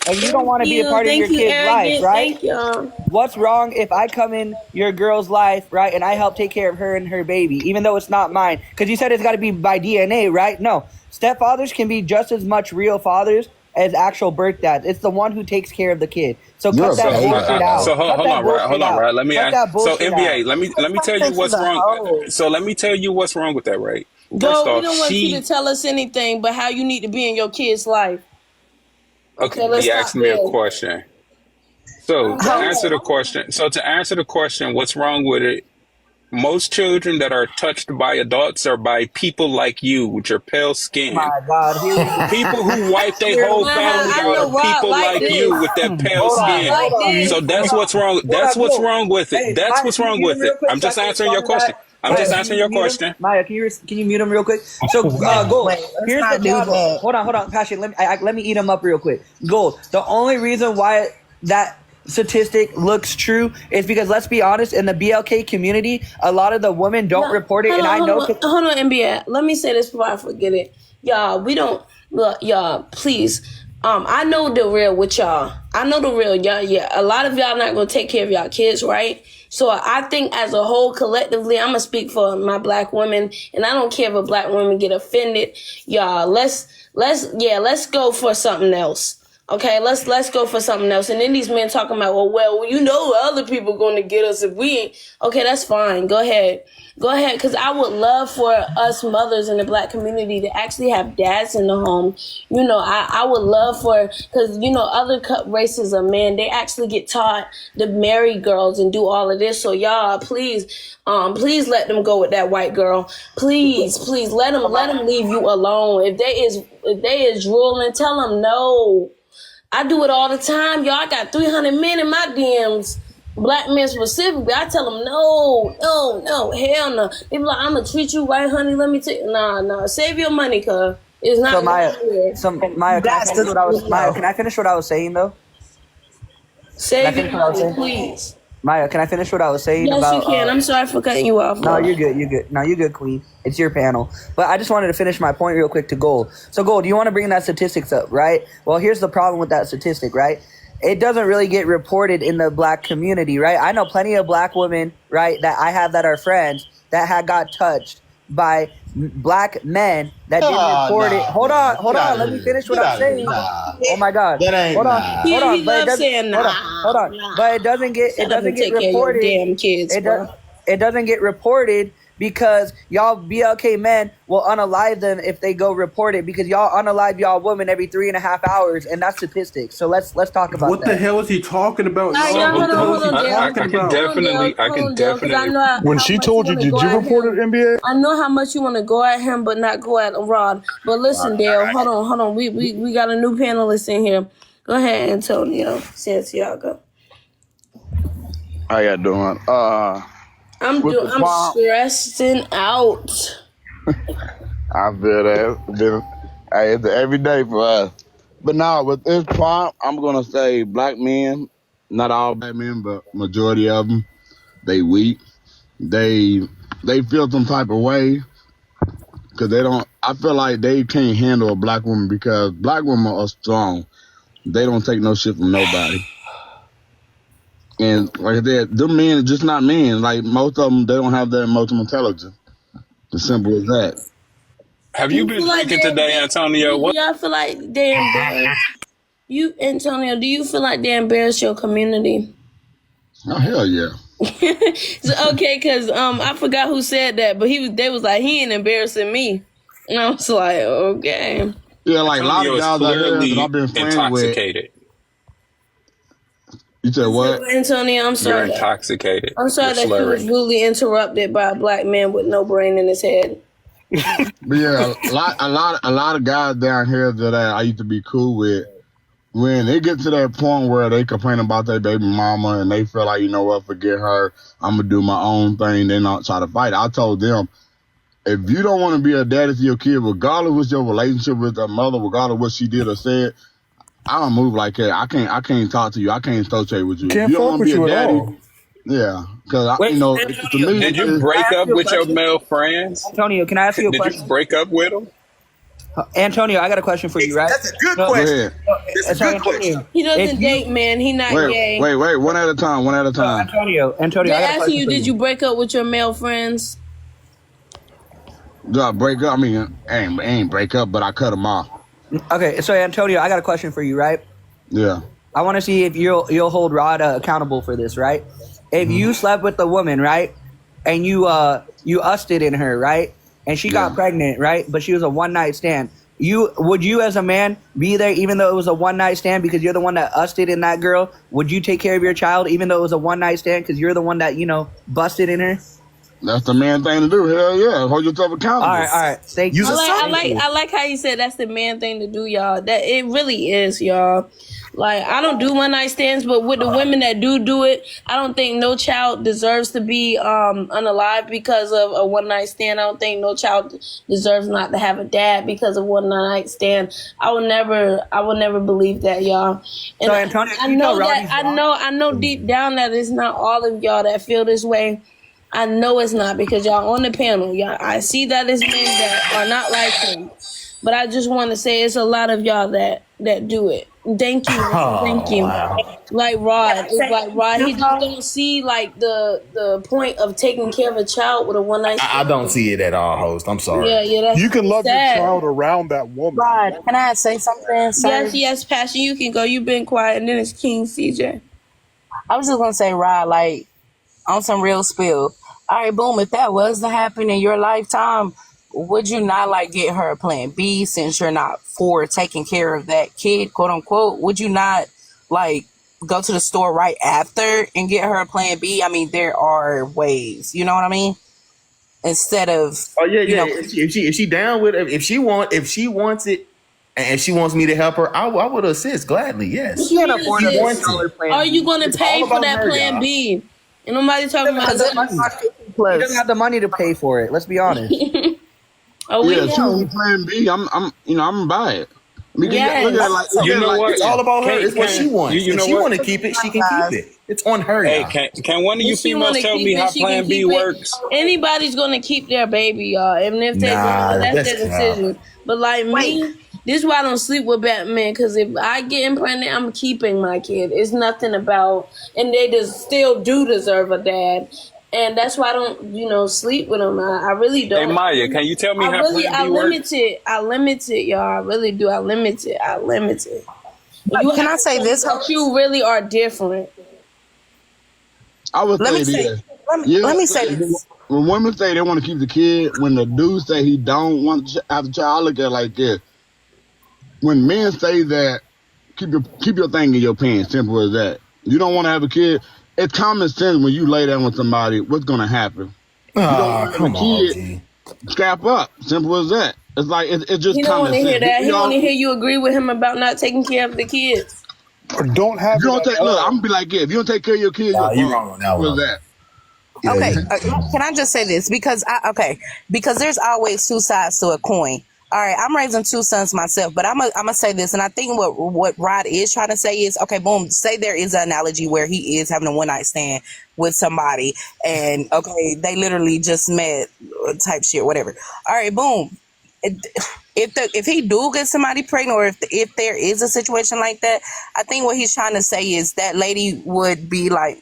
and you don't want to be a part of Thank your you, kid's life, arrogant. right? Thank you. What's wrong if I come in your girl's life, right, and I help take care of her and her baby, even though it's not mine? Because you said it's got to be by DNA, right? No, stepfathers can be just as much real fathers as actual birth dads. It's the one who takes care of the kid. So You're cut a that So beta, bullshit bro. out. so Cut hold that on, right? bullshit Hold on, out. right? Let me. Cut that So bullshit out. NBA, let me tell you To what's the wrong. whole. So let me tell you what's wrong with that, right? First Go. We off, don't want you to she. tell us anything but how you need to be in your kid's life. Okay, Okay, let's he stop asked me a there. question. So to Go answer ahead. the question, what's wrong with it? Most children that are touched by adults are by people like you with your pale skin. My God, here we go. People who wipe their whole family I out know are Rod people like this. you with that pale skin. Like this. So that's what's wrong. That's what's wrong with it. That's what's wrong with it. I'm just answering your question. I'm just answering your question. Maya, can you mute him real quick? So, Gold, Wait, let's here's not the do problem. that. Hold on, Passion. Let me eat him up real quick. Gold, the only reason why that statistic looks true is because, let's be honest, in the BLK community, a lot of the women don't report it, and I know. Hold on, NBA. Let me say this before I forget it. Y'all, we don't look, y'all, please. I know the real with y'all. I know the real, y'all. Yeah, a lot of y'all not gonna take care of y'all kids, right? So I think as a whole, collectively, I'm gonna speak for my black women, and I don't care if a black woman get offended. Y'all, let's go for something else. Okay, let's go for something else. And then these men talking about, well, you know, other people going to get us if we ain't. Okay, that's fine. Go ahead, because I would love for us mothers in the black community to actually have dads in the home. You know, I would love for, because you know, other races of men, they actually get taught to marry girls and do all of this. So y'all, please let them go with that white girl. Please let them leave you alone. If they is drooling, tell them no. I do it all the time, y'all. I got 300 men in my DMs, black men specifically. I tell them no, hell no. They be like, I'm gonna treat you right, honey. Let me take. Nah. Save your money, cuz it's not. Maya, can I finish what I was saying though? Save your money, please. Maya, can I finish what I was saying? Yes, about, you can. I'm sorry for cutting you off. No, you're good. No, you're good, Queen. It's your panel. But I just wanted to finish my point real quick to Gold. So, Gold, you want to bring that statistics up, right? Well, here's the problem with that statistic, right? It doesn't really get reported in the black community, right? I know plenty of black women, right, that I have that are friends that had got touched by black men that didn't report it. Hold on. Let me finish what I'm saying. Oh my God. Hold on. He loves saying nah. Hold on. But it doesn't get reported. Damn kids, it doesn't get reported because y'all BLK men will unalive them if they go report it, because y'all unalive y'all women every 3.5 hours, and that's statistics. So let's talk about what that. the hell is he talking about? I can definitely. When she told you, did you report it, NBA? I know how much you want to go at him, but not go at Rod. But listen, Dale, hold on. We got a new panelist in here. Go ahead, Antonio Santiago. How y'all doing? I'm stressing out. I feel that. It's every day for us. But now with this prompt, I'm gonna say black men, not all black men, but majority of them, they weak. They feel some type of way because they don't. I feel like they can't handle a black woman because black women are strong. They don't take no shit from nobody. And like I said, them men are just not men. Like most of them, they don't have that emotional intelligence. As simple as that. Have you been drinking today, Antonio? What? Y'all feel like they embarrassed you, Antonio? Do you feel like they embarrass your community? Oh hell yeah. Okay, because I forgot who said that, but they was like, he ain't embarrassing me, and I was like, okay. Yeah, like a lot of guys out here that I've been friends intoxicated. With. You said what? Antonio, I'm sorry. You're intoxicated. I'm sorry that he was rudely interrupted by a black man with no brain in his head. But yeah, a lot of guys down here that I used to be cool with, when they get to that point where they complain about their baby mama and they feel like, you know what, forget her, I'm gonna do my own thing, they not try to fight. I told them, if you don't want to be a daddy to your kid, regardless of your relationship with their mother, regardless of what she did or said, I don't move like that. I can't talk to you. I can't associate with you. Can't you don't fuck with you at all. Yeah, because to me, did you break up with your male friends? Antonio, can I ask you a question? Did you break up with them? Antonio, I got a question for you, right? That's a good question. That's a good question. He doesn't date, man. He not gay. Wait, one at a time. Antonio, they're asking you, did you break up with your male friends? Do I break up? I mean, I ain't break up, but I cut them off. Okay, so Antonio, I got a question for you, right? Yeah. I want to see if you'll hold Rod accountable for this, right? If you slept with a woman, right, and you usted in her, right, and she got pregnant, right, but she was a one-night stand, would you as a man be there even though it was a one-night stand because you're the one that usted in that girl? Would you take care of your child even though it was a one-night stand because you're the one that, busted in her? That's the man thing to do. Hell yeah. Hold yourself accountable. All right. Thank you. I like how you said that's the man thing to do, y'all. That it really is, y'all. Like, I don't do one night stands, but with the women that do it, I don't think no child deserves to be unalive because of a one night stand. I don't think no child deserves not to have a dad because of one night stand. I will never believe that, y'all. And So, Antonio, I know that I know deep down that it's not all of y'all that feel this way. I know it's not because y'all on the panel. Y'all, I see that it's men that are not like him. But I just want to say it's a lot of y'all that do it. Thank you. Thank you. Wow. Like Rod. It's like Rod, he just don't see like the point of taking care of a child with a one night stand. I don't see it at all, host. I'm sorry. Yeah, that's You can love sad. your child around that woman. Rod, can I say something? Sir? Yes, Passion, you can go. You've been quiet, and then it's King CJ. I was just gonna say, Rod, like on some real spill. All right, boom. If that was to happen in your lifetime, would you not like get her a plan B since you're not for taking care of that kid, quote unquote? Would you not like go to the store right after and get her a plan B? I mean, there are ways. You know what I mean? Instead of If she down with it, if she wants it, and if she wants me to help her, I would assist gladly. Yes. Are you going to pay for that plan y'all. B? And nobody talking about He doesn't have the money to pay for it. Let's be honest. Oh, yeah, she want plan B. I'm gonna buy it. Look at it like, It's all about her. It's what she wants. You If know she what? want to keep it, she can keep it. It's on her. Hey, y'all. can one of you If she females wanna tell keep me it, how she can Plan B keep it. works? Anybody's gonna keep their baby, y'all. And if they Nah, don't, that's that's their decision. But like me, this is why I don't sleep with Batman. Because if I get impregnated, I'm keeping my kid. It's nothing about, and they just still do deserve a dad. And that's why I don't, sleep with them. I really don't. Hey, Maya, can you tell me how Plan B works? I limit it, y'all. I really do. I limit it. Can I say this? But you really are different. I would Let say me say. this. Let me say this. When women say they want to keep the kid, when the dude say he don't want to have the child, I look at it like this. When men say that, keep your thing in your pants. Simple as that. You don't want to have a kid. It's common sense when you lay down with somebody, what's going to happen? You don't want to have a kid, strap up. Simple as that. It's like, it's just He don't want common to sense. hear that. He want to hear you agree with him about not taking care of the kids. Or don't have. If you don't take, look, I'm going to be like, yeah, if you don't take care of your kids, you're wrong on that one. What's that? Okay, can I just say this? Because there's always two sides to a coin. All right, I'm raising two sons myself, but I'm gonna say this, and I think what Rod is trying to say is, okay, boom, say there is an analogy where he is having a one night stand with somebody, and okay, they literally just met, type shit, whatever. All right, boom. If he do get somebody pregnant, or if there is a situation like that, I think what he's trying to say is that lady would be like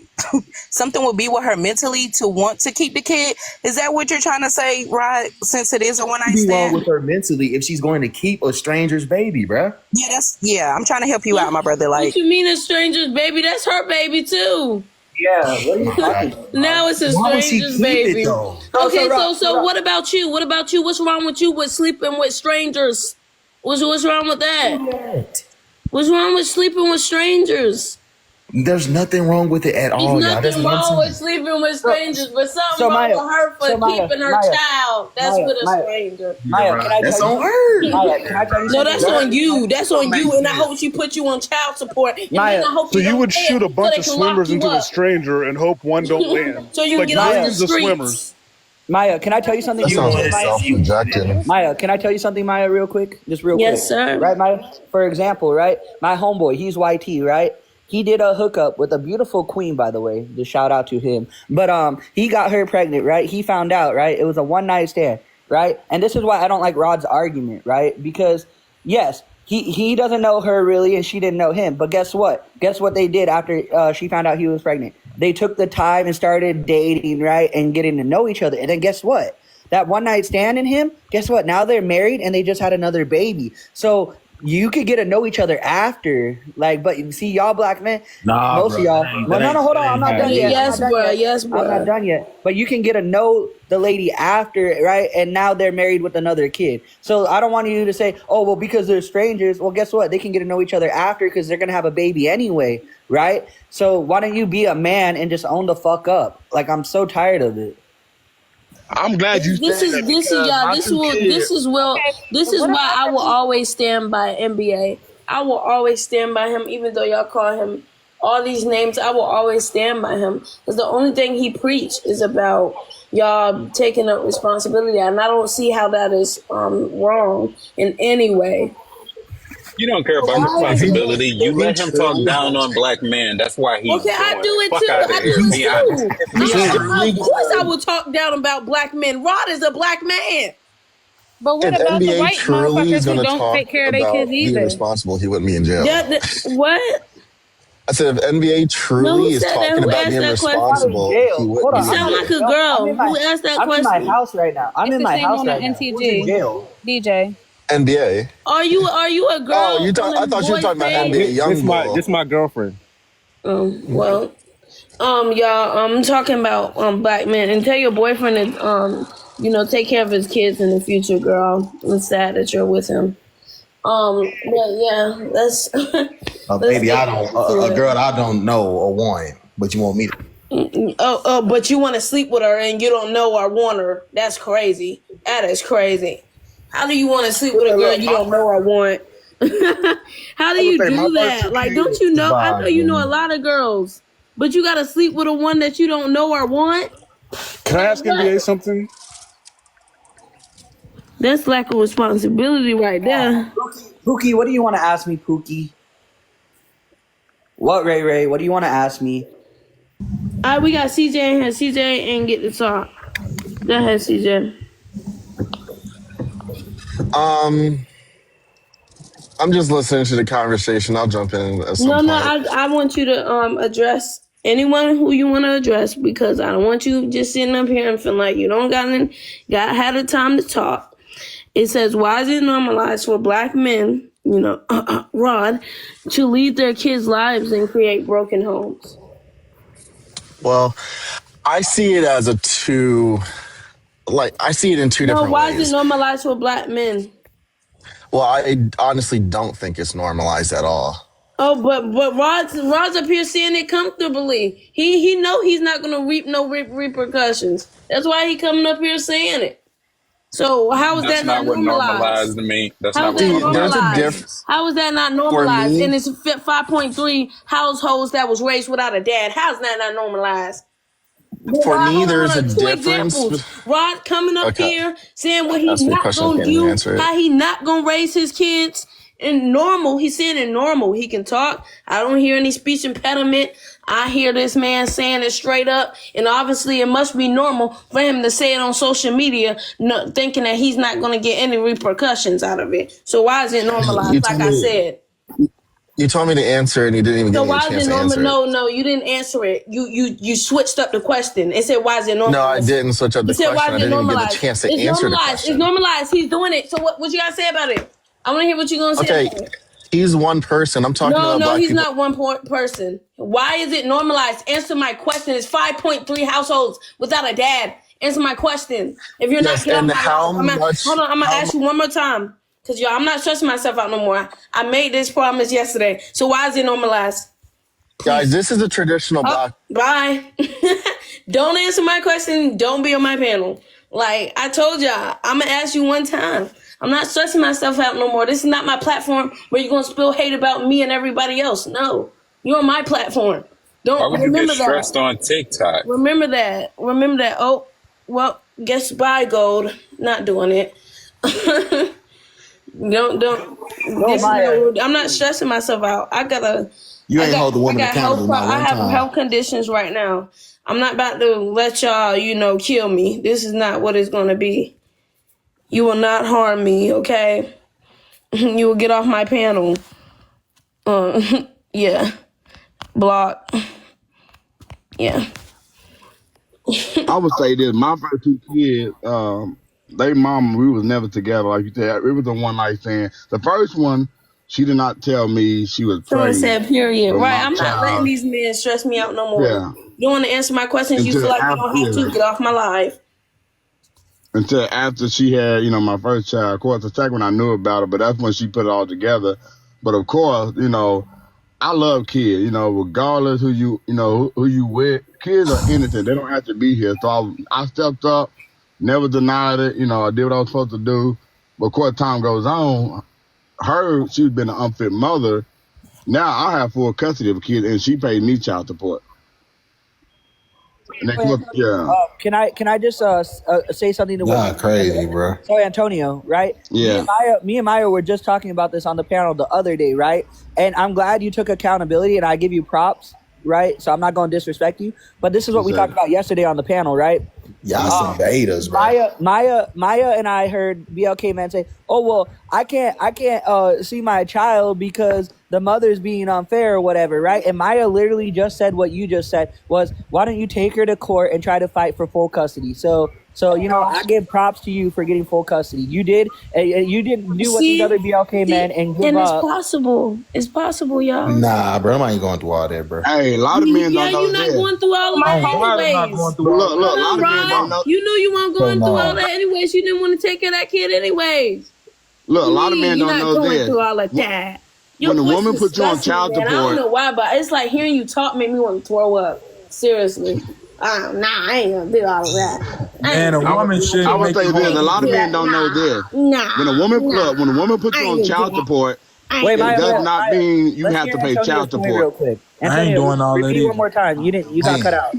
something would be with her mentally to want to keep the kid. Is that what you're trying to say, Rod? Since it is a one night Be wrong stand with her mentally if she's going to keep a stranger's baby, bruh. Yeah, I'm trying to help you out, my brother. Like, what you mean a stranger's baby? That's her baby too. Yeah, what are you talking about? Now it's a Why would she stranger's keep baby. it, though? Okay, so what about you? What about you? What's wrong with you with sleeping with strangers? What's wrong with that? What's wrong with sleeping with strangers? There's nothing wrong with it at all, y'all. There's nothing wrong with sleeping with strangers, but something wrong with her for keeping her child. That's with a stranger. Maya, can I That's tell on you? her. Maya, can I tell you No, something? that's on you. That's on you. And I hope she put you on child support. And Maya, then I hope So you don't would pay shoot it a bunch so of they can lock swimmers you into a up. stranger and hope one don't land. So you Like get off the millions of streets. swimmers. Maya, can I tell you something? That sounds like self-projecting. Maya, can I tell you something, Maya, real quick? Just real quick. Yes, sir. Right, Maya? For example, right? My homeboy, he's YT, right? He did a hookup with a beautiful queen, by the way. Just shout out to him. But he got her pregnant, right? He found out, right? It was a one night stand, right? And this is why I don't like Rod's argument, right? Because yes, he doesn't know her really, and she didn't know him. But guess what? Guess what they did after she found out he was pregnant? They took the time and started dating, right? And getting to know each other. And then guess what? That one night stand in him, guess what? Now they're married and they just had another baby. So you could get to know each other after, like, but you see, y'all black men, most of y'all. Well, no, hold on, I'm not done yet. Yes, bro. I'm not done yet. But you can get to know the lady after, right? And now they're married with another kid. So I don't want you to say, oh, well, because they're strangers. Well, guess what? They can get to know each other after because they're gonna have a baby anyway, right? So why don't you be a man and just own the fuck up? Like, I'm so tired of it. I'm glad you This saying is that this is because y'all. my two kids. This But is what why about I will the people? always stand by NBA. I will always stand by him, even though y'all call him all these names. I will always stand by him because the only thing he preached is about y'all taking up responsibility, and I don't see how that is wrong in any way. You don't care about Why is it? responsibility. You let him talk down on black men. That's why he's Okay, I doing do it. it Fuck too. out of I here. do it Be honest. too. If he Of truly course, I will talk down about black men. Rod is a black man. But what If about the NBA white truly is motherfuckers going who to don't talk take care of their kids about being either? responsible, he wouldn't be in jail. What? I said, if NBA No, who truly is said that? talking Who about asked being that not question? in responsible, he jail. Hold wouldn't on, You be in I'm sound jail. like a no, girl. Who asked that I'm in my question? house right now. I'm It's in the my same house on the right now. Who's in NTG. jail? DJ. NBA. Are you a Oh, girl I on thought you were boys talking about page? NBA YoungBall. This my girlfriend. Well, y'all, I'm talking about black men, and tell your boyfriend to take care of his kids in the future, girl. I'm sad that you're with him. But yeah, let's let's Baby, get I back don't. to A it. girl I don't know or want, but you want me to. But you want to sleep with her and you don't know or want her. That's crazy. That is crazy. How do you want to sleep with a girl Look, you don't know or want? How do I would you say my do first that? two Like, don't kids. you know? I know you know a Vibing. lot of girls, but you got to sleep with a one that you don't know or want. Can I Like, ask what? NBA something? That's lack of responsibility right there. Pookie, what do you want to ask me, Pookie? What, Ray Ray? What do you want to ask me? All right, we got CJ in here. CJ and get the talk. Go ahead, CJ. Um, I'm just listening to the conversation. I'll jump in at some No, point. I want you to address anyone who you want to address because I don't want you just sitting up here and feeling like you don't got had the time to talk. It says, why is it normalized for black men, Rod, to lead their kids' lives and create broken homes? Well, I see it as I see it in two No, different why is it ways. normalized for black men? Well, I honestly don't think it's normalized at all. Oh, but Rod's up here saying it comfortably. He know he's not gonna reap no repercussions. That's why he coming up here saying it. So how is That's that not not what normalized? normalized to me. That's How not is what that See, there's a normalized normalized? means. How is that not for normalized? me. And it's 5.3 households that was raised without a dad. How's that not normalized? For Rod, me, hold there's a on. Two difference. examples. Rod coming up Okay, here saying what he ask me a not question. I gonna can't even do, answer it. how he not gonna raise his kids. In normal, he's saying in normal, he can talk. I don't hear any speech impediment. I hear this man saying it straight up, and obviously it must be normal for him to say it on social media, thinking that he's not gonna get any repercussions out of it. So why is it normalized? You Like told I me said. you told me to answer it, and you didn't even give So me a why is chance it to normal? answer it. No, you didn't answer it. You switched up the question. It said, "Why is it No, I normalized?" didn't switch up You the said, "Why question. is I it didn't even get the normalized?" chance to It's answer the normalized. It's question. normalized. He's doing it. So what you gotta say about it? I want to hear what you're gonna say Okay, about it. he's one person. I'm talking about No, black he's people. not one person. Why is it normalized? Answer my question. It's 5.3 households without a dad. Answer my question. If you're not, Yes, get off and my how life. much? Hold on. I'm gonna How ask much? you one more time. Cause y'all, I'm not stressing myself out no more. I made this promise yesterday. So why is it normalized? Guys, Please. this is a traditional Oh, black. bye. Don't answer my question. Don't be on my panel. Like I told y'all, I'm gonna ask you one time. I'm not stressing myself out no more. This is not my platform where you're gonna spill hate about me and everybody else. No, you're on my platform. Why Don't would you get remember that. stressed on TikTok? Remember that. Remember that. Oh, well, guess bye, gold. Not doing it. Don't. No, This is Maya. no. I'm not stressing myself out. You ain't hold the I woman got accountable health. not I one have time. health conditions right now. I'm not about to let y'all, kill me. This is not what it's gonna be. You will not harm me, okay? You will get off my panel. Yeah. Block. Yeah. I would say this: my first two kids, they mama, we was never together. Like you said, it was a one night stand. The first one, she did not tell me she was Someone pregnant said period. with Right. my I'm not letting child. these men stress me out no more. Yeah, You want to answer my questions? You feel until like you after, don't have yeah, to get off my live. until after she had, my first child. Of course, the second one I knew about it, but that's when she put it all together. But of course, I love kids. Regardless who you with, kids are innocent. They don't have to be here. So I stepped up. Never denied it. You know, I did what I was supposed to do. But of course, time goes on. She's been an unfit mother. Now I have full custody of a kid, and she paid me child support. And yeah. Can I just say something to Nah, crazy, bro. So Antonio, right? Yeah. Me and Maya were just talking about this on the panel the other day, right? And I'm glad you took accountability, and I give you props, right? So I'm not going to disrespect you, but this is what we talked about yesterday on the panel, right? Y'all some betas, bro. Maya and I heard BLK man say, "Oh well, I can't see my child because the mother's being unfair or whatever," right? And Maya literally just said what you just said was, "Why don't you take her to court and try to fight for full custody?" So you know, I give props to you for getting full custody. You did, you didn't do what these other BLK men and give it's up. possible. It's possible, y'all. Nah, bro, I ain't going through all that, bro. Hey, a lot of men don't know you're not going through all of that anyways. Look, a lot of men don't know. You knew you weren't going through all that anyways. You didn't want to take care of that kid anyways. Look, a lot of men don't know You're not going this. through all of that. When a woman puts you on child support, I don't know why, but it's like hearing you talk made me want to throw up. Seriously. Nah, I ain't gonna do all of that. Man, a woman should. I would say this. A lot of men don't know this. When a woman puts you on child support, it does not mean you have to pay child support. Real quick. I ain't doing all that. Repeat one more time. You got cut out.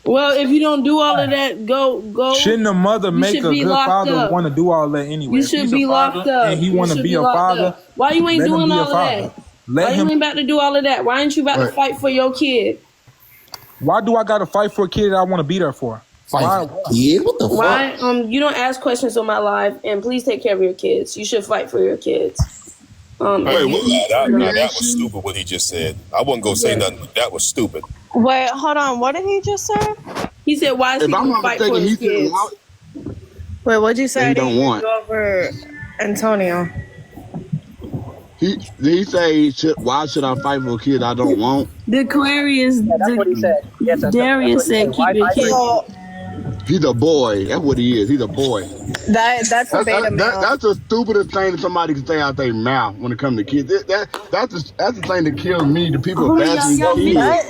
Well, if you don't do all of that, go. Shouldn't a mother make a good father want to do all that anyway? You should be locked up. And he want to be a father. Why you ain't doing all of that? Why you ain't about to do all of that? Why ain't you about to fight for your kid? Why do I got to fight for a kid that I want to be there for? Fight for a kid? What the fuck? Why? You don't ask questions on my live, and please take care of your kids. You should fight for your kids. Now that was stupid what he just said. I wasn't gonna say nothing, but that was stupid. Wait, hold on. What did he just say? He said, "Why is he gonna fight for his kids?" Wait, what'd you say? He don't want. Go over Antonio. He say, "Why should I fight for a kid I don't want?" The Aquarius. That's what he said. Yes, Darius said, "Keep your kids." He's a boy. That's what he is. He's a boy. That's a beta male. That's the stupidest thing that somebody can say out their mouth when it comes to kids. That's the thing that kills me. The people bashing kids. That's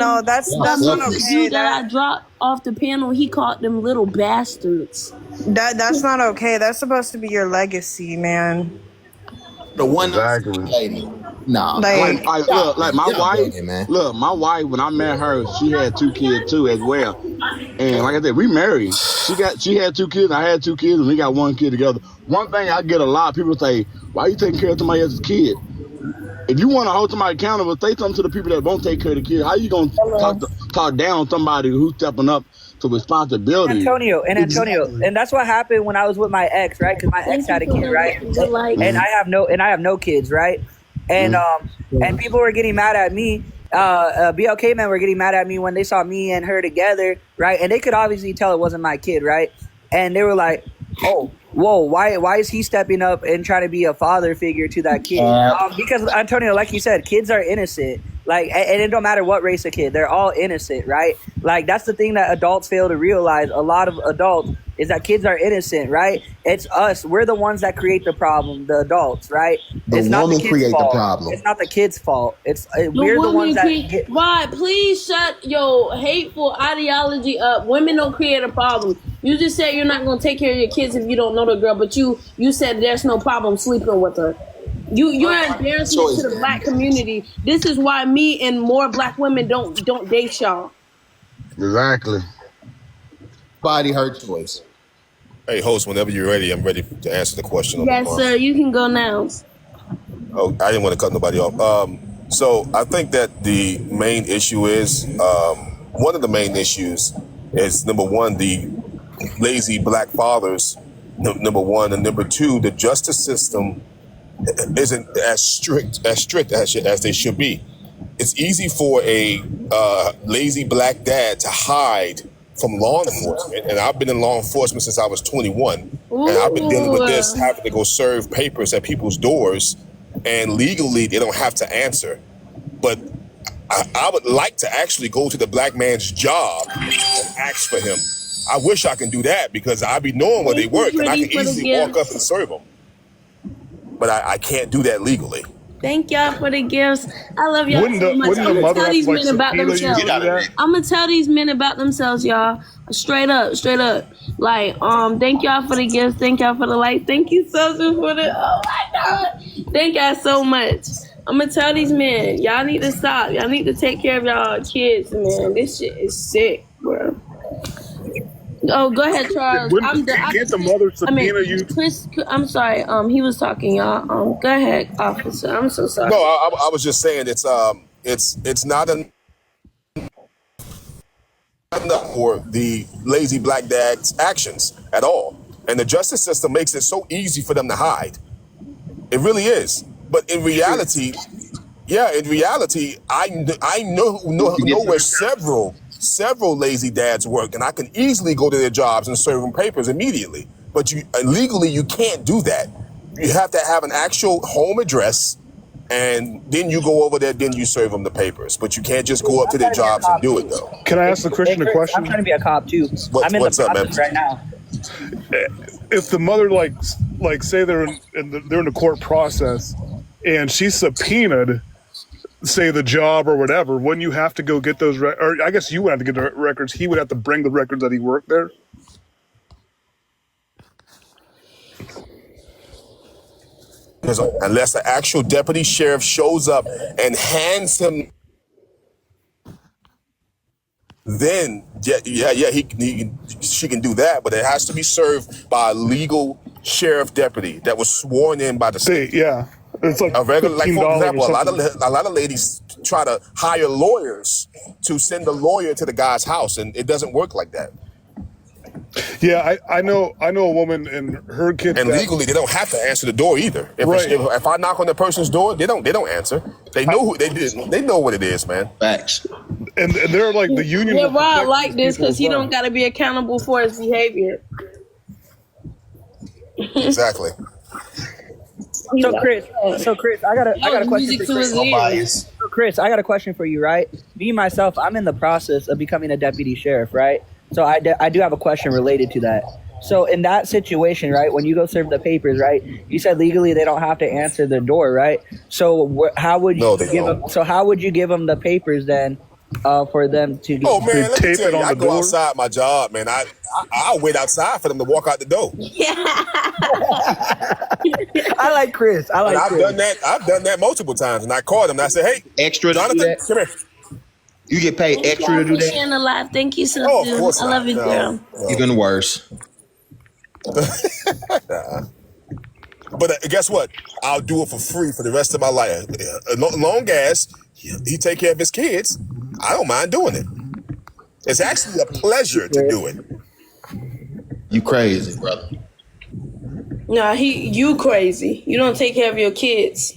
not okay. The dude that I dropped off the panel, he called them little bastards. That's not okay. That's supposed to be your legacy, man. The one lady. Nah. Look, my wife. Look, my wife. When I met her, she had 2 kids too as well. And like I said, we married. She had 2 kids. I had 2 kids, and we got 1 kid together. One thing I get a lot of people say, "Why are you taking care of somebody else's kid?" If you want to hold somebody accountable, say something to the people that won't take care of the kid. How you gonna talk down on somebody who's stepping up to responsibility? Antonio, and that's what happened when I was with my ex, right? Because my ex had a kid, right? And I have no kids, right? And and people were getting mad at me. BLK men were getting mad at me when they saw me and her together, right? And they could obviously tell it wasn't my kid, right? And they were like, "Oh, whoa, why is he stepping up and trying to be a father figure to that kid?" Because Antonio, like you said, kids are innocent. Like, and it don't matter what race of kid, they're all innocent, right? Like, that's the thing that adults fail to realize. A lot of adults is that kids are innocent, right? It's us. We're the ones that create the problem, the adults, right? It's not the kids' fault. The problem. It's not the kids' fault. We're the ones that Rod, please shut your hateful ideology up. Women don't create a problem. You just said you're not going to take care of your kids if you don't know the girl, but you said there's no problem sleeping with her. You're an embarrassment to the black community. This is why me and more black women don't date y'all. Exactly. Body her choice. Hey, host, whenever you're ready, I'm ready to answer the question. Yes, sir. You can go now. Oh, I didn't want to cut nobody off. So I think that the main issue is, one of the main issues is, number one, the lazy black fathers, number one, and number two, the justice system isn't as strict as they should be. It's easy for a lazy black dad to hide from law enforcement, and I've been in law enforcement since I was 21, and I've been dealing with this, having to go serve papers at people's doors, and legally they don't have to answer. But I would like to actually go to the black man's job and ask for him. I wish I can do that because I be knowing where they work, and I can easily walk up and serve them. But I can't do that legally. Thank y'all for the gifts. I love y'all so much. I'm gonna tell these men about themselves. I'm gonna tell these men about themselves, y'all. Straight up. Like, thank y'all for the gifts. Thank y'all for the light. Thank you so much for the. Oh my God. Thank y'all so much. I'm gonna tell these men, y'all need to stop. Y'all need to take care of y'all kids, man. This shit is sick, bro. Oh, go ahead, Charles. Can't the mother subpoena you? Chris, I'm sorry. He was talking, y'all. Go ahead, officer. I'm so sorry. No, I was just saying it's not enough for the lazy black dad's actions at all, and the justice system makes it so easy for them to hide. It really is. But in reality, I know where several lazy dads work, and I can easily go to their jobs and serve them papers immediately. But legally, you can't do that. You have to have an actual home address, and then you go over there, then you serve them the papers. But you can't just go up to their jobs and do it, though. Can I ask the Christian a question? I'm trying to be a cop, too. I'm in the process right now. If the mother, like say they're in the court process, and she's subpoenaed, say the job or whatever, wouldn't you have to go get those? Or I guess you would have to get the records. He would have to bring the records that he worked there. Unless the actual deputy sheriff shows up and hands him, then she can do that. But it has to be served by a legal sheriff deputy that was sworn in by the state. Yeah, it's like a regular. Like for example, a lot of ladies try to hire lawyers to send a lawyer to the guy's house, and it doesn't work like that. Yeah, I know a woman and her kid. And legally, they don't have to answer the door either. If I knock on the person's door, they don't answer. They know who they did. They know what it is, man. Facts. And they're like the union. Yeah, Rob like this because he don't got to be accountable for his behavior. Exactly. So Chris, I got a question for you. So Chris, I got a question for you, right? Me myself, I'm in the process of becoming a deputy sheriff, right? So I do have a question related to that. So in that situation, right, when you go serve the papers, right, you said legally they don't have to answer the door, right? So how would you how would you give them the papers then for them to Oh man, let me tell you, I go outside my job, man. I'll wait outside for them to walk out the door. Yeah. I like Chris. I've done that multiple times, and I called them and I said, "Hey, extra, Jonathan, come here." You get paid extra to do that? Sharing the live. Thank you so Oh, much. of course I love you, girl. Even worse. But guess what? I'll do it for free for the rest of my life. Long as he take care of his kids, I don't mind doing it. It's actually a pleasure to do it. You crazy, brother. Nah, you crazy. You don't take care of your kids.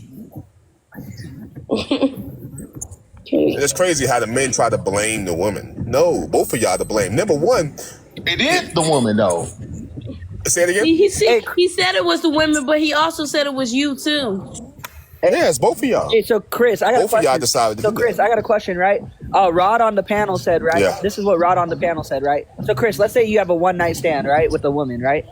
It's crazy how the men try to blame the woman. No, both of y'all to blame. Number one, it is the woman though. Say it again. He said it was the women, but he also said it was you too. Yeah, it's both of y'all. Hey, so Chris, I got both a question. Of y'all decided to so do Chris, that. I got a question, right? Rod on the panel said, right? Yeah. This is what Rod on the panel said, right? So Chris, let's say you have a one night stand, right, with a woman, right?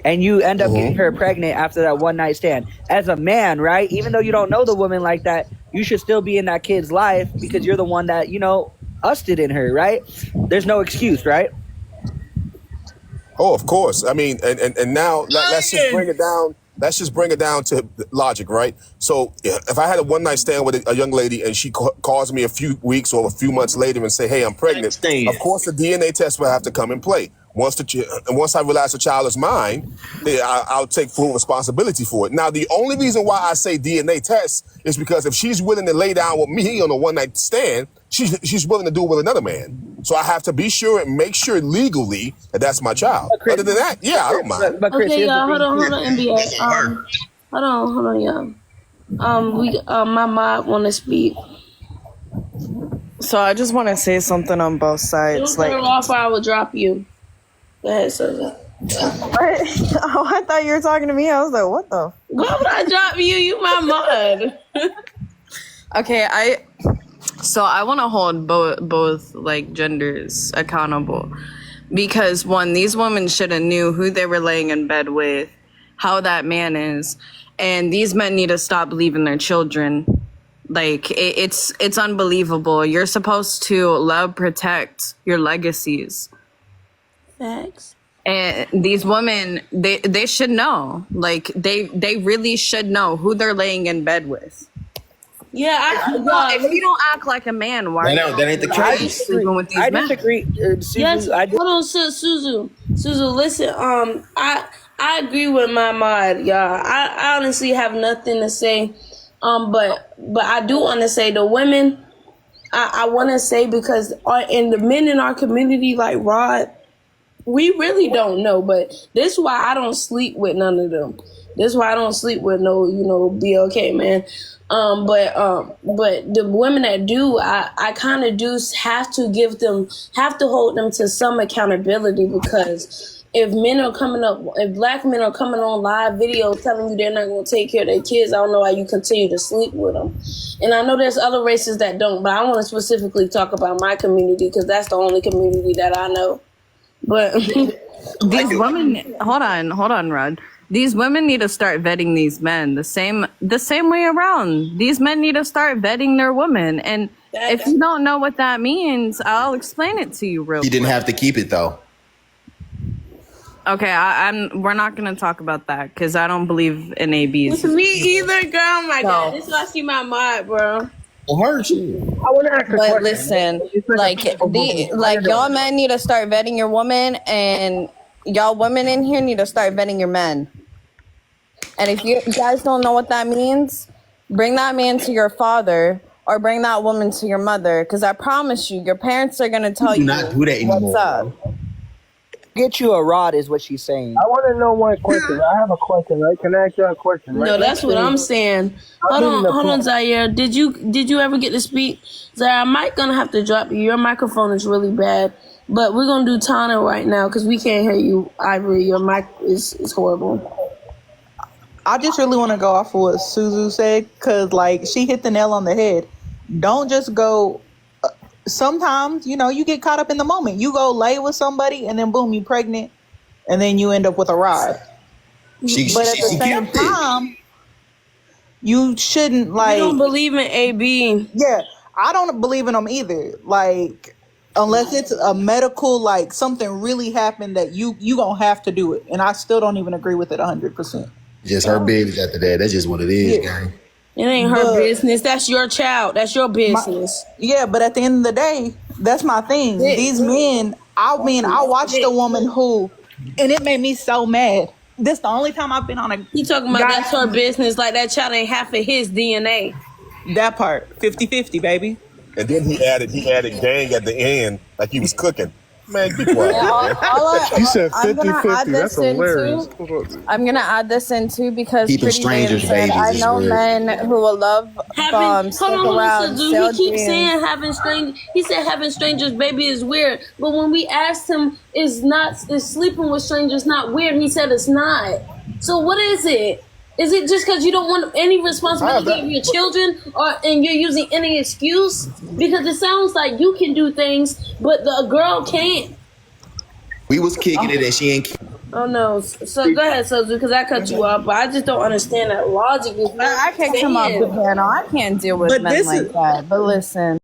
And you end up getting her pregnant after that one night stand. As a man, right? Even though you don't know the woman like that, you should still be in that kid's life because you're the one that, usted in her, right? There's no excuse, right? Oh, of course. I mean, and now let's just bring it down. Let's just bring it down to logic, right? So if I had a one night stand with a young lady and she calls me a few weeks or a few months later and say, "Hey, I'm pregnant," of course the DNA test will have to come in play. Once I realize the child is mine, I'll take full responsibility for it. Now, the only reason why I say DNA test is because if she's willing to lay down with me on a one-night stand, she's willing to do it with another man. So I have to be sure and make sure legally that that's my child. Chris, other than that, yeah, I don't mind. But Chris, okay, y'all, hold on, NBA. Hold on, y'all. My mom want to speak. So I just want to say something on both sides. Don't turn off or I will drop you. Go ahead, Sosa. What? Oh, I thought you were talking to me. I was like, what the? Why would I drop you? You my mud. Okay, I want to hold both like genders accountable because one, these women should have knew who they were laying in bed with, how that man is, and these men need to stop leaving their children. Like it's unbelievable. You're supposed to love, protect your legacies. Facts. And these women, they should know. Like they really should know who they're laying in bed with. Yeah, if you don't act like a man, why? That ain't the case. Sleeping with these I men? disagree. Suzu, Yes, hold on, Suzu. Listen, I agree with my mod, y'all. I honestly have nothing to say. But I do want to say the women. I want to say because in the men in our community, like Rod, we really don't know. But this is why I don't sleep with none of them. This is why I don't sleep with no, BLK man. But the women that do, I kind of do have to hold them to some accountability, because if black men are coming on live video telling you they're not going to take care of their kids, I don't know why you continue to sleep with them. And I know there's other races that don't, but I want to specifically talk about my community because that's the only community that I know. But these women, hold on, Rod. These women need to start vetting these men the same way around. These men need to start vetting their women. And if you don't know what that means, I'll explain it to you real quick. He didn't have to keep it though. Okay, we're not going to talk about that because I don't believe in ABs. Me either, girl. Oh my God, this is why she my mod, bro. Hurt you. I want to ask a question. But listen, like y'all men need to start vetting your woman, and y'all women in here need to start vetting your men. And if you guys don't know what that means, bring that man to your father or bring that woman to your mother, because I promise you, your parents are going to tell you not do that anymore, what's up. Get you a rod is what she's saying. I want to know one question. I have a question, right? Can I ask you a question? Right? No, that's what I'm saying. Hold on, Zaire. Did you ever get to speak? Zaire, I might gonna have to drop you. Your microphone is really bad, but we're gonna do Tana right now because we can't hear you, Ivory. Your mic is horrible. I just really want to go off of what Suzu said, because like she hit the nail on the head. Don't just go. Sometimes, you get caught up in the moment. You go lay with somebody and then boom, you pregnant, and then you end up with a rod. But at the same time, you shouldn't like. You don't believe in AB? Yeah, I don't believe in them either. Like, unless it's a medical, like something really happened that you gonna have to do it, and I still don't even agree with it 100%. Just her business after that. That's just what it is, gang. It ain't her business. That's your child. That's your business. But at the end of the day, that's my thing. These men, I watched a woman who, and it made me so mad. This the only time I've been on a. You talking about that's her business? Like that child ain't half of his DNA. That part, 50-50, baby. And then he added gang at the end, like he was cooking. Man, be quiet. You said 50-50. That's hilarious. I'm gonna add this in too because Keeping strangers' babies I is know weird. men who will love stick around. He keeps saying he said having strangers baby is weird, but when we asked him is sleeping with strangers not weird, he said it's not. So what is it? Is it just because you don't want any responsibility of your children, and you're using any excuse? Because it sounds like you can do things, but the girl can't. We was kicking it and she ain't. Oh no! So go ahead, Sozu, because I cut you off, but I just don't understand that logic. I can't come off the panel. I can't deal with men like that. But listen.